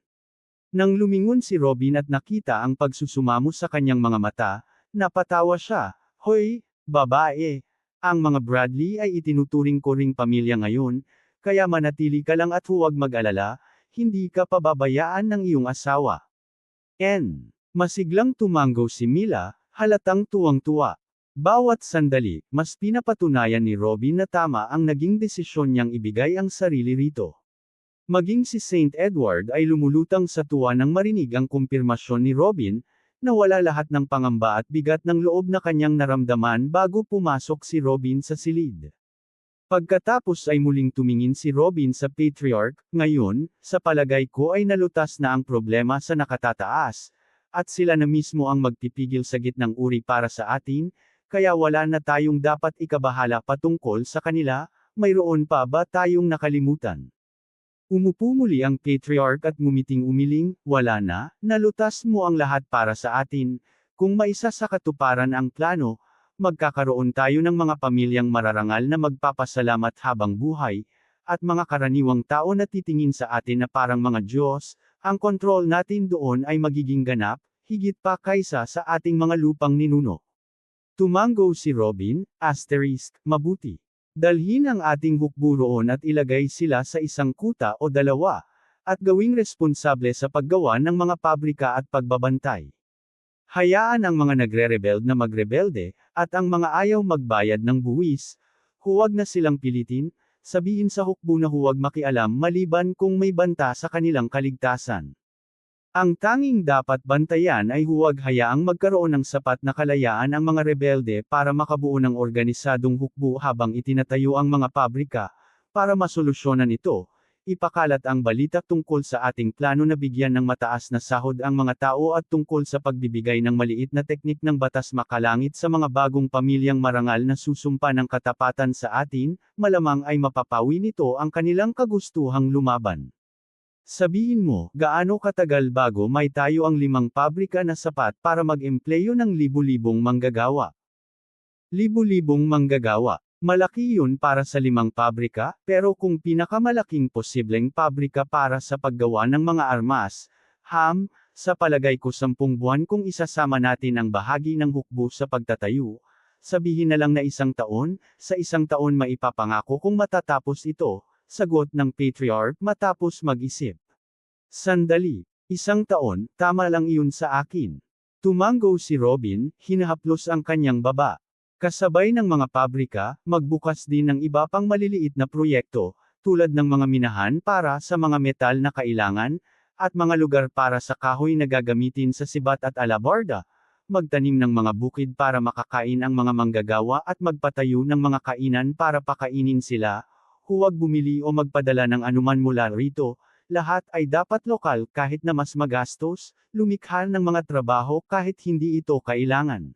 Nang lumingon si Robin at nakita ang pagsusumamo sa kanyang mga mata, napatawa siya, "Hoy, babae! Ang mga Bradley ay itinuturing ko ring pamilya ngayon, kaya manatili ka lang at huwag mag-alala, hindi ka pababayaan ng iyong asawa." Masiglang tumango si Mila, halatang tuwang-tuwa. Bawat sandali, mas pinapatunayan ni Robin na tama ang naging desisyon niyang ibigay ang sarili rito. Maging si Saint Edward ay lumulutang sa tuwa nang marinig ang kumpirmasyon ni Robin, na wala lahat ng pangamba at bigat ng loob na kanyang naramdaman bago pumasok si Robin sa silid. Pagkatapos ay muling tumingin si Robin sa Patriarch, "Ngayon, sa palagay ko ay nalutas na ang problema sa nakatataas, at sila na mismo ang magpipigil sa gitnang uri para sa atin, kaya wala na tayong dapat ikabahala patungkol sa kanila, mayroon pa ba tayong nakalimutan?" Umupo muli ang Patriarch at ngumiting umiling, "Wala na, nalutas mo ang lahat para sa atin, kung maisa sa katuparan ang plano, magkakaroon tayo ng mga pamilyang mararangal na magpapasalamat habang buhay, at mga karaniwang tao na titingin sa atin na parang mga Diyos, ang kontrol natin doon ay magiging ganap, higit pa kaysa sa ating mga lupang ninuno." Tumango si Robin, mabuti. Dalhin ang ating hukbo roon at ilagay sila sa isang kuta o dalawa, at gawing responsable sa paggawa ng mga pabrika at pagbabantay. Hayaan ang mga nagre-rebelde na magrebelde, at ang mga ayaw magbayad ng buwis, huwag na silang pilitin, sabihin sa hukbo na huwag makialam maliban kung may banta sa kanilang kaligtasan. Ang tanging dapat bantayan ay huwag hayaang magkaroon ng sapat na kalayaan ang mga rebelde para makabuo ng organisadong hukbo habang itinatayo ang mga pabrika. Para masolusyonan ito, ipakalat ang balita tungkol sa ating plano na bigyan ng mataas na sahod ang mga tao at tungkol sa pagbibigay ng maliit na teknik ng batas makalangit sa mga bagong pamilyang marangal na susumpa ng katapatan sa atin, malamang ay mapapawi nito ang kanilang kagustuhang lumaban. Sabihin mo, gaano katagal bago may tayo ang 5 pabrika na sapat para mag-empleyo ng libu-libong manggagawa? Libu-libong manggagawa. Malaki yun para sa 5 pabrika, pero kung pinakamalaking posibleng pabrika para sa paggawa ng mga armas, sa palagay ko 10 buwan kung isasama natin ang bahagi ng hukbo sa pagtatayo. Sabihin na lang na 1 taon, sa 1 taon maipapangako kung matatapos ito, sagot ng Patriarch matapos mag-isip. Sandali, 1 taon, tama lang iyon sa akin. Tumango si Robin, hinahaplos ang kanyang baba. Kasabay ng mga pabrika, magbukas din ng iba pang maliliit na proyekto, tulad ng mga minahan para sa mga metal na kailangan, at mga lugar para sa kahoy na gagamitin sa sibat at alabarda, magtanim ng mga bukid para makakain ang mga manggagawa at magpatayo ng mga kainan para pakainin sila, huwag bumili o magpadala ng anuman mula rito, lahat ay dapat lokal kahit na mas magastos, lumikha ng mga trabaho kahit hindi ito kailangan.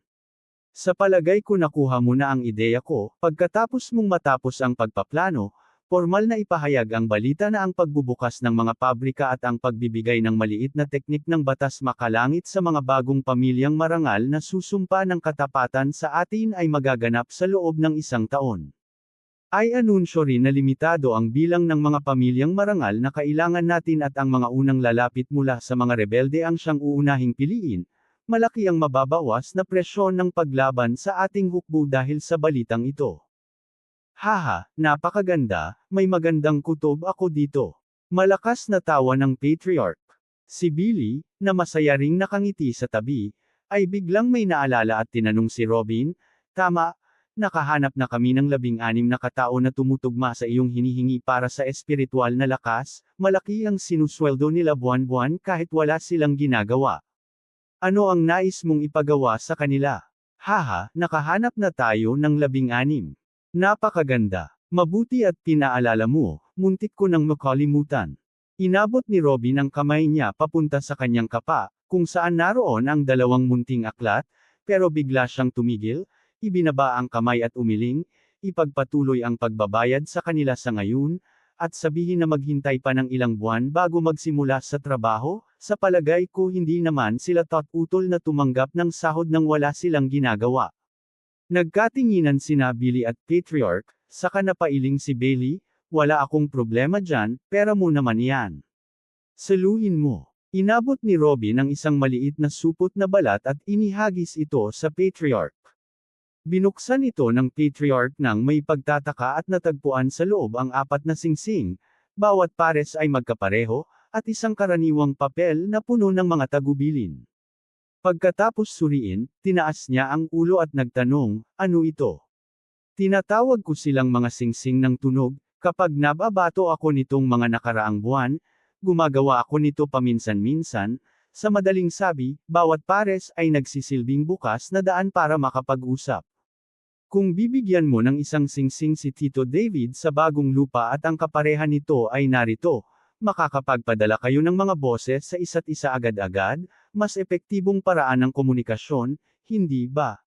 Sa palagay ko nakuha mo na ang ideya ko, pagkatapos mong matapos ang pagpaplano, formal na ipahayag ang balita na ang pagbubukas ng mga pabrika at ang pagbibigay ng maliit na teknik ng batas makalangit sa mga bagong pamilyang marangal na susumpa ng katapatan sa atin ay magaganap sa loob ng 1 taon. Ay anunsyo rin na limitado ang bilang ng mga pamilyang marangal na kailangan natin at ang mga unang lalapit mula sa mga rebelde ang siyang uunahing piliin. Malaki ang mababawas na presyon ng paglaban sa ating hukbo dahil sa balitang ito. Haha, napakaganda, may magandang kutob ako dito. Malakas na tawa ng Patriarch. Si Billy, na masaya ring nakangiti sa tabi, ay biglang may naalala at tinanong si Robin, "Tama, nakahanap na kami ng 16 na katao na tumutugma sa iyong hinihingi para sa espiritual na lakas, malaki ang sinusweldo nila buwan-buwan kahit wala silang ginagawa. Ano ang nais mong ipagawa sa kanila?" Haha, nakahanap na tayo ng 16. Napakaganda. Mabuti at pinaalala mo, muntik ko nang makalimutan. Inabot ni Robin ang kamay niya papunta sa kanyang kapa, kung saan naroon ang 2 munting aklat, pero bigla siyang tumigil, ibinaba ang kamay at umiling, ipagpatuloy ang pagbabayad sa kanila sa ngayon, at sabihin na maghintay pa ng ilang buwan bago magsimula sa trabaho, sa palagay ko hindi naman sila utol na tumanggap ng sahod nang wala silang ginagawa. Nagkatinginan sina Billy at Patriarch, saka napailing si Bailey, wala akong problema dyan, pera mo naman yan. Saluhin mo. Inabot ni Robin ang isang maliit na supot na balat at inihagis ito sa Patriarch. Binuksan ito ng Patriarch nang may pagtataka at natagpuan sa loob ang 4 na singsing, bawat pares ay magkapareho, at isang karaniwang papel na puno ng mga tagubilin. Pagkatapos suriin, tinaas niya ang ulo at nagtanong, ano ito? Tinatawag ko silang mga singsing ng tunog, kapag nababato ako nitong mga nakaraang buwan, gumagawa ako nito paminsan-minsan. Sa madaling sabi, bawat pares ay nagsisilbing bukas na daan para makapag-usap. Kung bibigyan mo ng isang singsing si Tito David sa bagong lupa at ang kapareha nito ay narito, makakapagpadala kayo ng mga boses sa isa't isa agad-agad, mas epektibong paraan ng komunikasyon, hindi ba?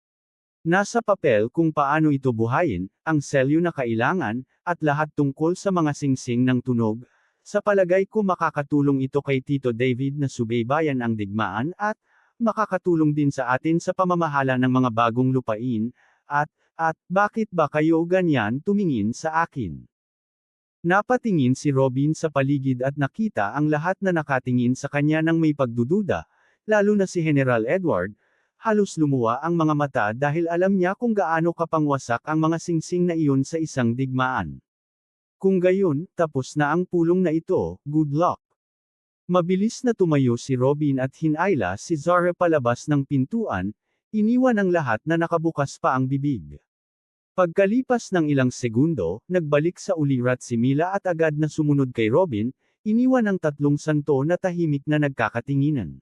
Nasa papel kung paano ito buhayin, ang selyo na kailangan, at lahat tungkol sa mga singsing ng tunog. Sa palagay ko makakatulong ito kay Tito David na subaybayan ang digmaan at, makakatulong din sa atin sa pamamahala ng mga bagong lupain, at bakit ba kayo ganyan tumingin sa akin? Napatingin si Robin sa paligid at nakita ang lahat na nakatingin sa kanya ng may pagdududa, lalo na si General Edward. Halos lumuwa ang mga mata dahil alam niya kung gaano kapangwasak ang mga singsing na iyon sa isang digmaan. Kung gayon, tapos na ang pulong na ito, good luck. Mabilis na tumayo si Robin at hinayla si Zara palabas ng pintuan, iniwan ang lahat na nakabukas pa ang bibig. Pagkalipas ng ilang segundo, nagbalik sa ulirat si Mila at agad na sumunod kay Robin, iniwan ang 3 santo na tahimik na nagkakatinginan.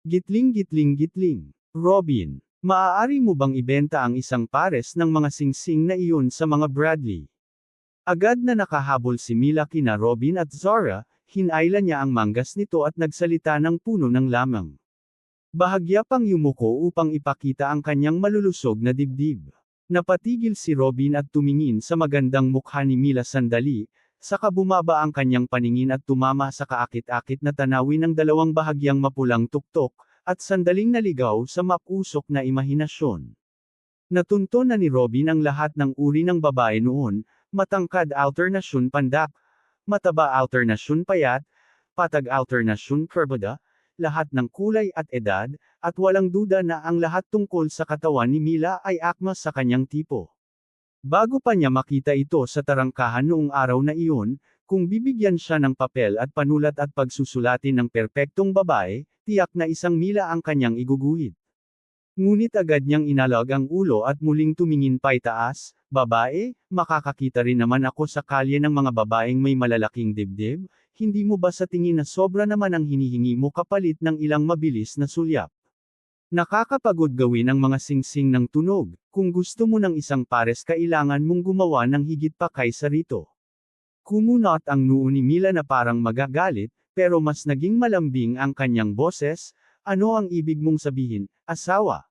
Gitling gitling gitling. Robin, maaari mo bang ibenta ang isang pares ng mga singsing na iyon sa mga Bradley? Agad na nakahabol si Mila kina Robin at Zara, hinayla niya ang manggas nito at nagsalita ng puno ng lamang. Bahagya pang yumuko upang ipakita ang kanyang malulusog na dibdib. Napatigil si Robin at tumingin sa magandang mukha ni Mila sandali, saka bumaba ang kanyang paningin at tumama sa kaakit-akit na tanawin ng 2 bahagyang mapulang tuktok, at sandaling naligaw sa mapusok na imahinasyon. Natunto na ni Robin ang lahat ng uri ng babae noon, matangkad alternasyon pandak, mataba alternasyon payat, patag alternasyon kurbada, lahat ng kulay at edad, at walang duda na ang lahat tungkol sa katawan ni Mila ay akma sa kanyang tipo. Bago pa niya makita ito sa tarangkahan noong araw na iyon, kung bibigyan siya ng papel at panulat at pagsusulatin ng perpektong babae, tiyak na isang Mila ang kanyang iguguhit. Ngunit agad niyang inalag ang ulo at muling tumingin paitaas, babae, makakakita rin naman ako sa kalye ng mga babaeng may malalaking dibdib, hindi mo ba sa tingin na sobra naman ang hinihingi mo kapalit ng ilang mabilis na sulyap? Nakakapagod gawin ang mga singsing ng tunog, kung gusto mo ng isang pares kailangan mong gumawa ng higit pa kaysa rito. Kumunot ang noo ni Mila na parang magagalit, pero mas naging malambing ang kanyang boses. Ano ang ibig mong sabihin, asawa?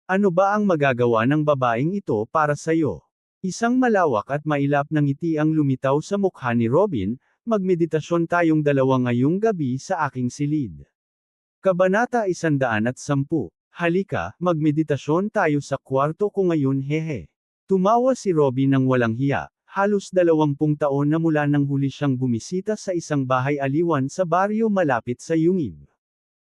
Ano ba ang magagawa ng babaeng ito para sa'yo? Isang malawak at mailap na ngiti ang lumitaw sa mukha ni Robin. Magmeditasyon tayong 2 ngayong gabi sa aking silid. Kabanata 110. Halika, magmeditasyon tayo sa kwarto ko ngayon hehe. Tumawa si Robin ng walang hiya. Halos 20 taon na mula nang huli siyang bumisita sa isang bahay aliwan sa baryo malapit sa Yungib.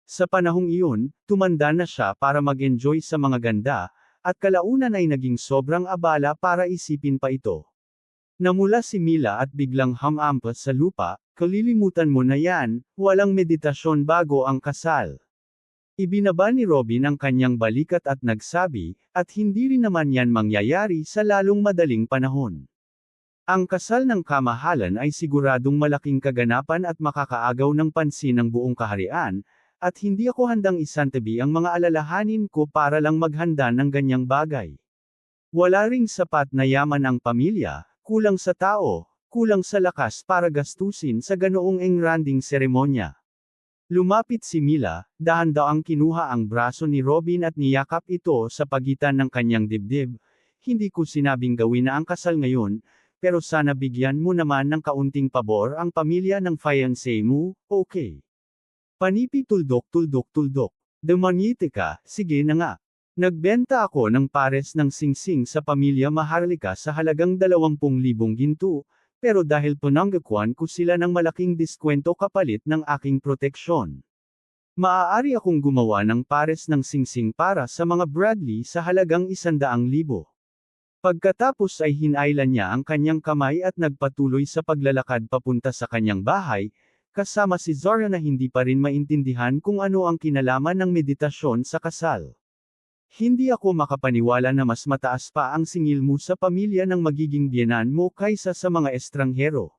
Sa panahong iyon, tumanda na siya para mag-enjoy sa mga ganda, at kalaunan ay naging sobrang abala para isipin pa ito. Namula si Mila at biglang hamampas sa lupa, kalilimutan mo na yan, walang meditasyon bago ang kasal. Ibinaba ni Robin ang kanyang balikat at nagsabi, at hindi rin naman yan mangyayari sa lalong madaling panahon. Ang kasal ng kamahalan ay siguradong malaking kaganapan at makakaagaw ng pansin ng buong kaharian, at hindi ako handang isantabi ang mga alalahanin ko para lang maghanda ng ganyang bagay. Wala ring sapat na yaman ang pamilya, kulang sa tao, kulang sa lakas para gastusin sa ganoong engranding seremonya. Lumapit si Mila, dahan-daang kinuha ang braso ni Robin at niyakap ito sa pagitan ng kanyang dibdib. Hindi ko sinabing gawin na ang kasal ngayon, pero sana bigyan mo naman ng kaunting pabor ang pamilya ng fiancé mo, okay? Panipi tuldok. Demonytika, sige na nga. Nagbenta ako ng pares ng singsing sa pamilya Maharlika sa halagang 20,000 ginto, pero dahil pinanggakuan ko sila ng malaking diskwento kapalit ng aking proteksyon. Maaari akong gumawa ng pares ng singsing para sa mga Bradley sa halagang 100,000. Pagkatapos ay hinailan niya ang kanyang kamay at nagpatuloy sa paglalakad papunta sa kanyang bahay, kasama si Zora na hindi pa rin maintindihan kung ano ang kinalaman ng meditasyon sa kasal. Hindi ako makapaniwala na mas mataas pa ang singil mo sa pamilya ng magiging biyenan mo kaysa sa mga estranghero.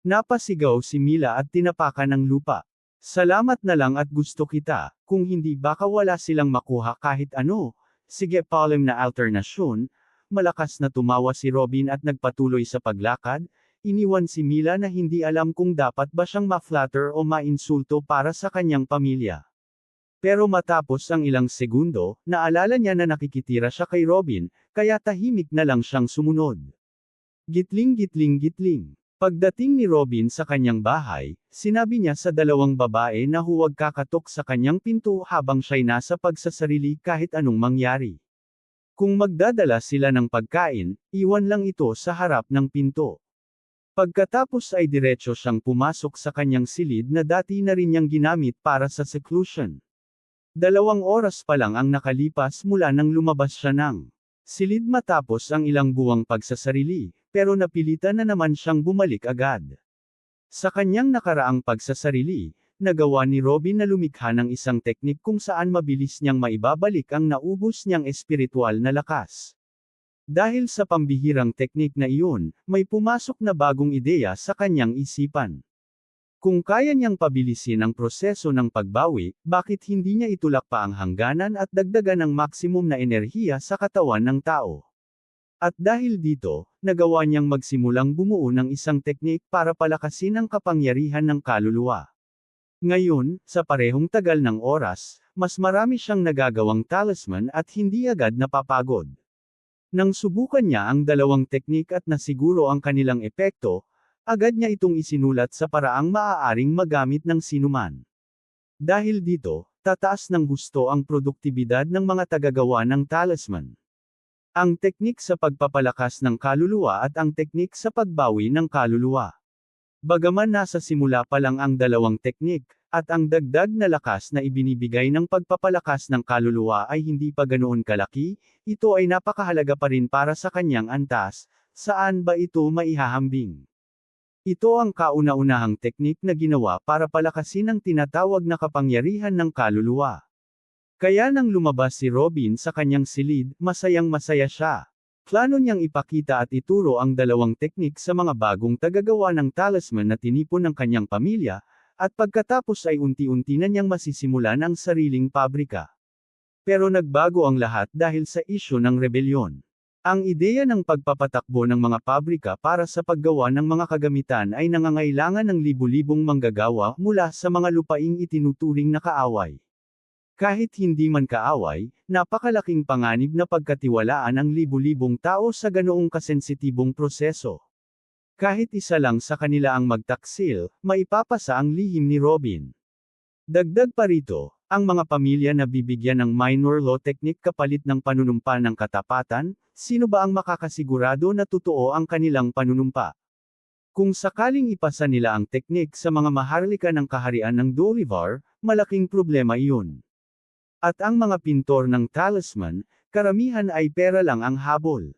Napasigaw si Mila at tinapakan ng lupa. Salamat na lang at gusto kita, kung hindi baka wala silang makuha kahit ano. Sige palem na alternasyon. Malakas na tumawa si Robin at nagpatuloy sa paglakad. Iniwan si Mila na hindi alam kung dapat ba siyang ma-flatter o ma-insulto para sa kanyang pamilya. Pero matapos ang ilang segundo, naalala niya na nakikitira siya kay Robin, kaya tahimik na lang siyang sumunod. Gitling. Pagdating ni Robin sa kanyang bahay, sinabi niya sa dalawang babae na huwag kakatok sa kanyang pinto habang siya'y nasa pagsasarili kahit anong mangyari. Kung magdadala sila ng pagkain, iwan lang ito sa harap ng pinto. Pagkatapos ay diretso siyang pumasok sa kanyang silid na dati na rin niyang ginamit para sa seclusion. 2 oras pa lang ang nakalipas mula nang lumabas siya ng silid matapos ang ilang buwang pagsasarili, pero napilitan na naman siyang bumalik agad. Sa kanyang nakaraang pagsasarili, nagawa ni Robin na lumikha ng isang teknik kung saan mabilis niyang maibabalik ang naubos niyang espiritual na lakas. Dahil sa pambihirang teknik na iyon, may pumasok na bagong ideya sa kanyang isipan. Kung kaya niyang pabilisin ang proseso ng pagbawi, bakit hindi niya itulak pa ang hangganan at dagdagan ang maksimum na enerhiya sa katawan ng tao? At dahil dito, nagawa niyang magsimulang bumuo ng isang teknik para palakasin ang kapangyarihan ng kaluluwa. Ngayon, sa parehong tagal ng oras, mas marami siyang nagagawang talisman at hindi agad napapagod. Nang subukan niya ang dalawang teknik at nasiguro ang kanilang epekto, agad niya itong isinulat sa paraang maaaring magamit ng sinuman. Dahil dito, tataas ng husto ang produktibidad ng mga tagagawa ng talisman. Ang teknik sa pagpapalakas ng kaluluwa at ang teknik sa pagbawi ng kaluluwa. Bagaman nasa simula pa lang ang dalawang teknik, at ang dagdag na lakas na ibinibigay ng pagpapalakas ng kaluluwa ay hindi pa ganoon kalaki, ito ay napakahalaga pa rin para sa kanyang antas. Saan ba ito maihahambing? Ito ang kauna-unahang teknik na ginawa para palakasin ang tinatawag na kapangyarihan ng kaluluwa. Kaya nang lumabas si Robin sa kanyang silid, masayang-masaya siya. Plano niyang ipakita at ituro ang dalawang teknik sa mga bagong tagagawa ng talisman na tinipon ng kanyang pamilya, at pagkatapos ay unti-unti na niyang masisimulan ang sariling pabrika. Pero nagbago ang lahat dahil sa isyu ng rebelyon. Ang ideya ng pagpapatakbo ng mga pabrika para sa paggawa ng mga kagamitan ay nangangailangan ng libu-libong manggagawa mula sa mga lupaing itinuturing na kaaway. Kahit hindi man kaaway, napakalaking panganib na pagkatiwalaan ang libu-libong tao sa ganoong kasensitibong proseso. Kahit isa lang sa kanila ang magtaksil, maipapasa ang lihim ni Robin. Dagdag pa rito, ang mga pamilya na bibigyan ng minor law technique kapalit ng panunumpa ng katapatan, sino ba ang makakasigurado na totoo ang kanilang panunumpa? Kung sakaling ipasa nila ang teknik sa mga maharlika ng kaharian ng Dolivar, malaking problema iyon. At ang mga pintor ng talisman, karamihan ay pera lang ang habol.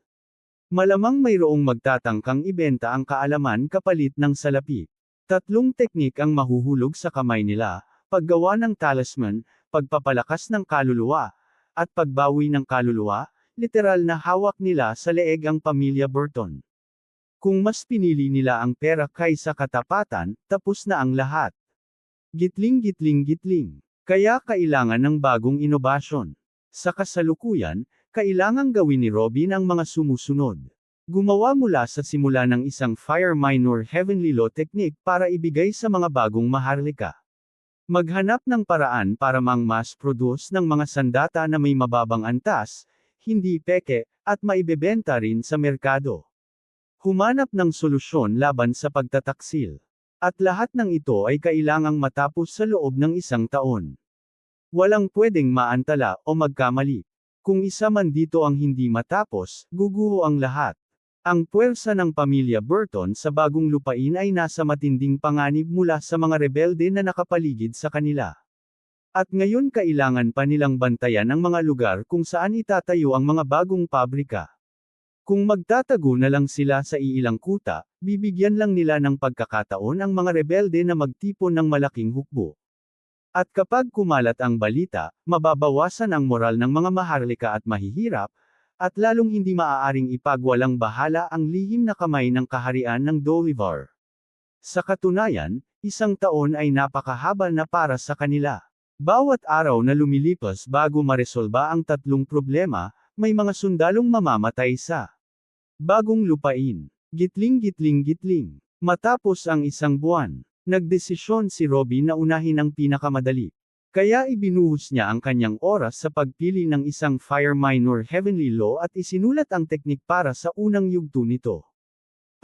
Malamang mayroong magtatangkang ibenta ang kaalaman kapalit ng salapi. 3 teknik ang mahuhulog sa kamay nila: paggawa ng talisman, pagpapalakas ng kaluluwa, at pagbawi ng kaluluwa. Literal na hawak nila sa leeg ang pamilya Burton. Kung mas pinili nila ang pera kaysa katapatan, tapos na ang lahat. Gitling. Kaya kailangan ng bagong inobasyon. Sa kasalukuyan, kailangang gawin ni Robin ang mga sumusunod. Gumawa mula sa simula ng isang Fire Minor Heavenly Law technique para ibigay sa mga bagong maharlika. Maghanap ng paraan para mass produce ng mga sandata na may mababang antas, hindi peke, at maibebenta rin sa merkado. Humanap ng solusyon laban sa pagtataksil. At lahat ng ito ay kailangang matapos sa loob ng 1 taon. Walang pwedeng maantala o magkamali. Kung isa man dito ang hindi matapos, guguho ang lahat. Ang puwersa ng pamilya Burton sa bagong lupain ay nasa matinding panganib mula sa mga rebelde na nakapaligid sa kanila. At ngayon kailangan pa nilang bantayan ang mga lugar kung saan itatayo ang mga bagong pabrika. Kung magtatago na lang sila sa iilang kuta, bibigyan lang nila ng pagkakataon ang mga rebelde na magtipon ng malaking hukbo. At kapag kumalat ang balita, mababawasan ang moral ng mga maharlika at mahihirap, at lalong hindi maaaring ipagwalang bahala ang lihim na kamay ng kaharian ng Bolivar. Sa katunayan, 1 taon ay napakahaba na para sa kanila. Bawat araw na lumilipas bago maresolba ang 3 problema, may mga sundalong mamamatay sa bagong lupain. Gitling-gitling-gitling. Matapos ang 1 buwan, nagdesisyon si Robin na unahin ang pinakamadali. Kaya ibinuhos niya ang kanyang oras sa pagpili ng isang fire minor heavenly law at isinulat ang teknik para sa unang yugto nito.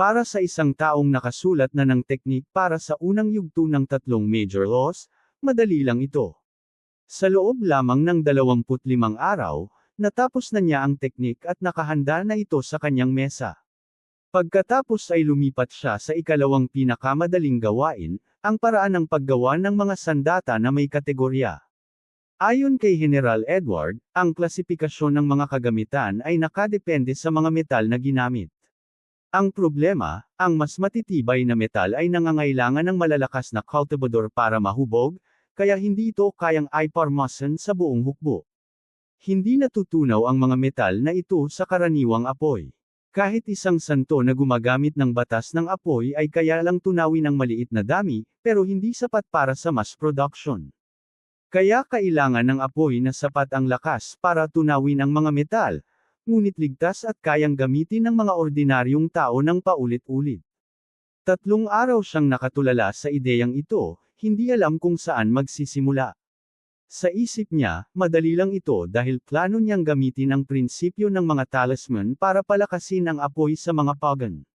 Para sa isang taong nakasulat na ng teknik para sa unang yugto ng 3 major laws, madali lang ito. Sa loob lamang ng 25 araw, natapos na niya ang teknik at nakahanda na ito sa kanyang mesa. Pagkatapos ay lumipat siya sa 2 pinakamadaling gawain, ang paraan ng paggawa ng mga sandata na may kategorya. Ayon kay General Edward, ang klasifikasyon ng mga kagamitan ay nakadepende sa mga metal na ginamit. Ang problema, ang mas matitibay na metal ay nangangailangan ng malalakas na cultivador para mahubog, kaya hindi ito kayang iparmasan sa buong hukbo. Hindi natutunaw ang mga metal na ito sa karaniwang apoy. Kahit isang santo na gumagamit ng batas ng apoy ay kaya lang tunawin ng maliit na dami, pero hindi sapat para sa mass production. Kaya kailangan ng apoy na sapat ang lakas para tunawin ang mga metal, ngunit ligtas at kayang gamitin ng mga ordinaryong tao ng paulit-ulit. 3 araw siyang nakatulala sa ideyang ito, hindi alam kung saan magsisimula. Sa isip niya, madali lang ito dahil plano niyang gamitin ang prinsipyo ng mga talisman para palakasin ang apoy sa mga pagan.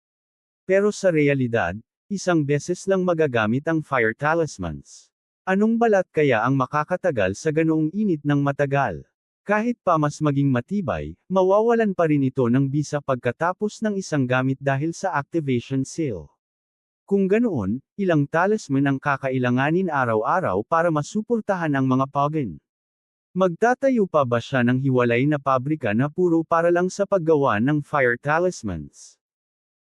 Pero sa realidad, 1 beses lang magagamit ang fire talismans. Anong balat kaya ang makakatagal sa ganoong init ng matagal? Kahit pa mas maging matibay, mawawalan pa rin ito ng bisa pagkatapos ng isang gamit dahil sa activation seal. Kung ganoon, ilang talisman ang kakailanganin araw-araw para masuportahan ang mga pagan? Magtatayo pa ba siya ng hiwalay na pabrika na puro para lang sa paggawa ng fire talismans?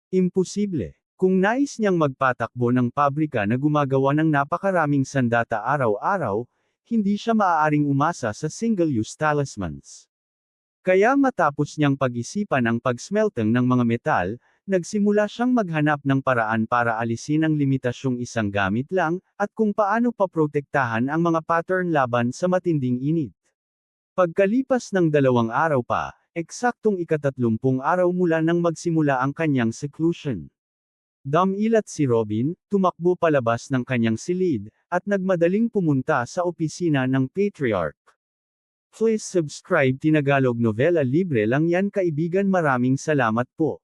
Imposible. Kung nais niyang magpatakbo ng pabrika na gumagawa ng napakaraming sandata araw-araw, hindi siya maaaring umasa sa single-use talismans. Kaya matapos niyang pag-isipan ang pagsmelteng ng mga metal, nagsimula siyang maghanap ng paraan para alisin ang limitasyong isang gamit lang, at kung paano paprotektahan ang mga pattern laban sa matinding init. Pagkalipas ng 2 araw pa, eksaktong 30 araw mula nang magsimula ang kanyang seclusion. Dumilat si Robin, tumakbo palabas ng kanyang silid, at nagmadaling pumunta sa opisina ng Patriarch. Please subscribe Tinagalog Novela, libre lang yan kaibigan, maraming salamat po.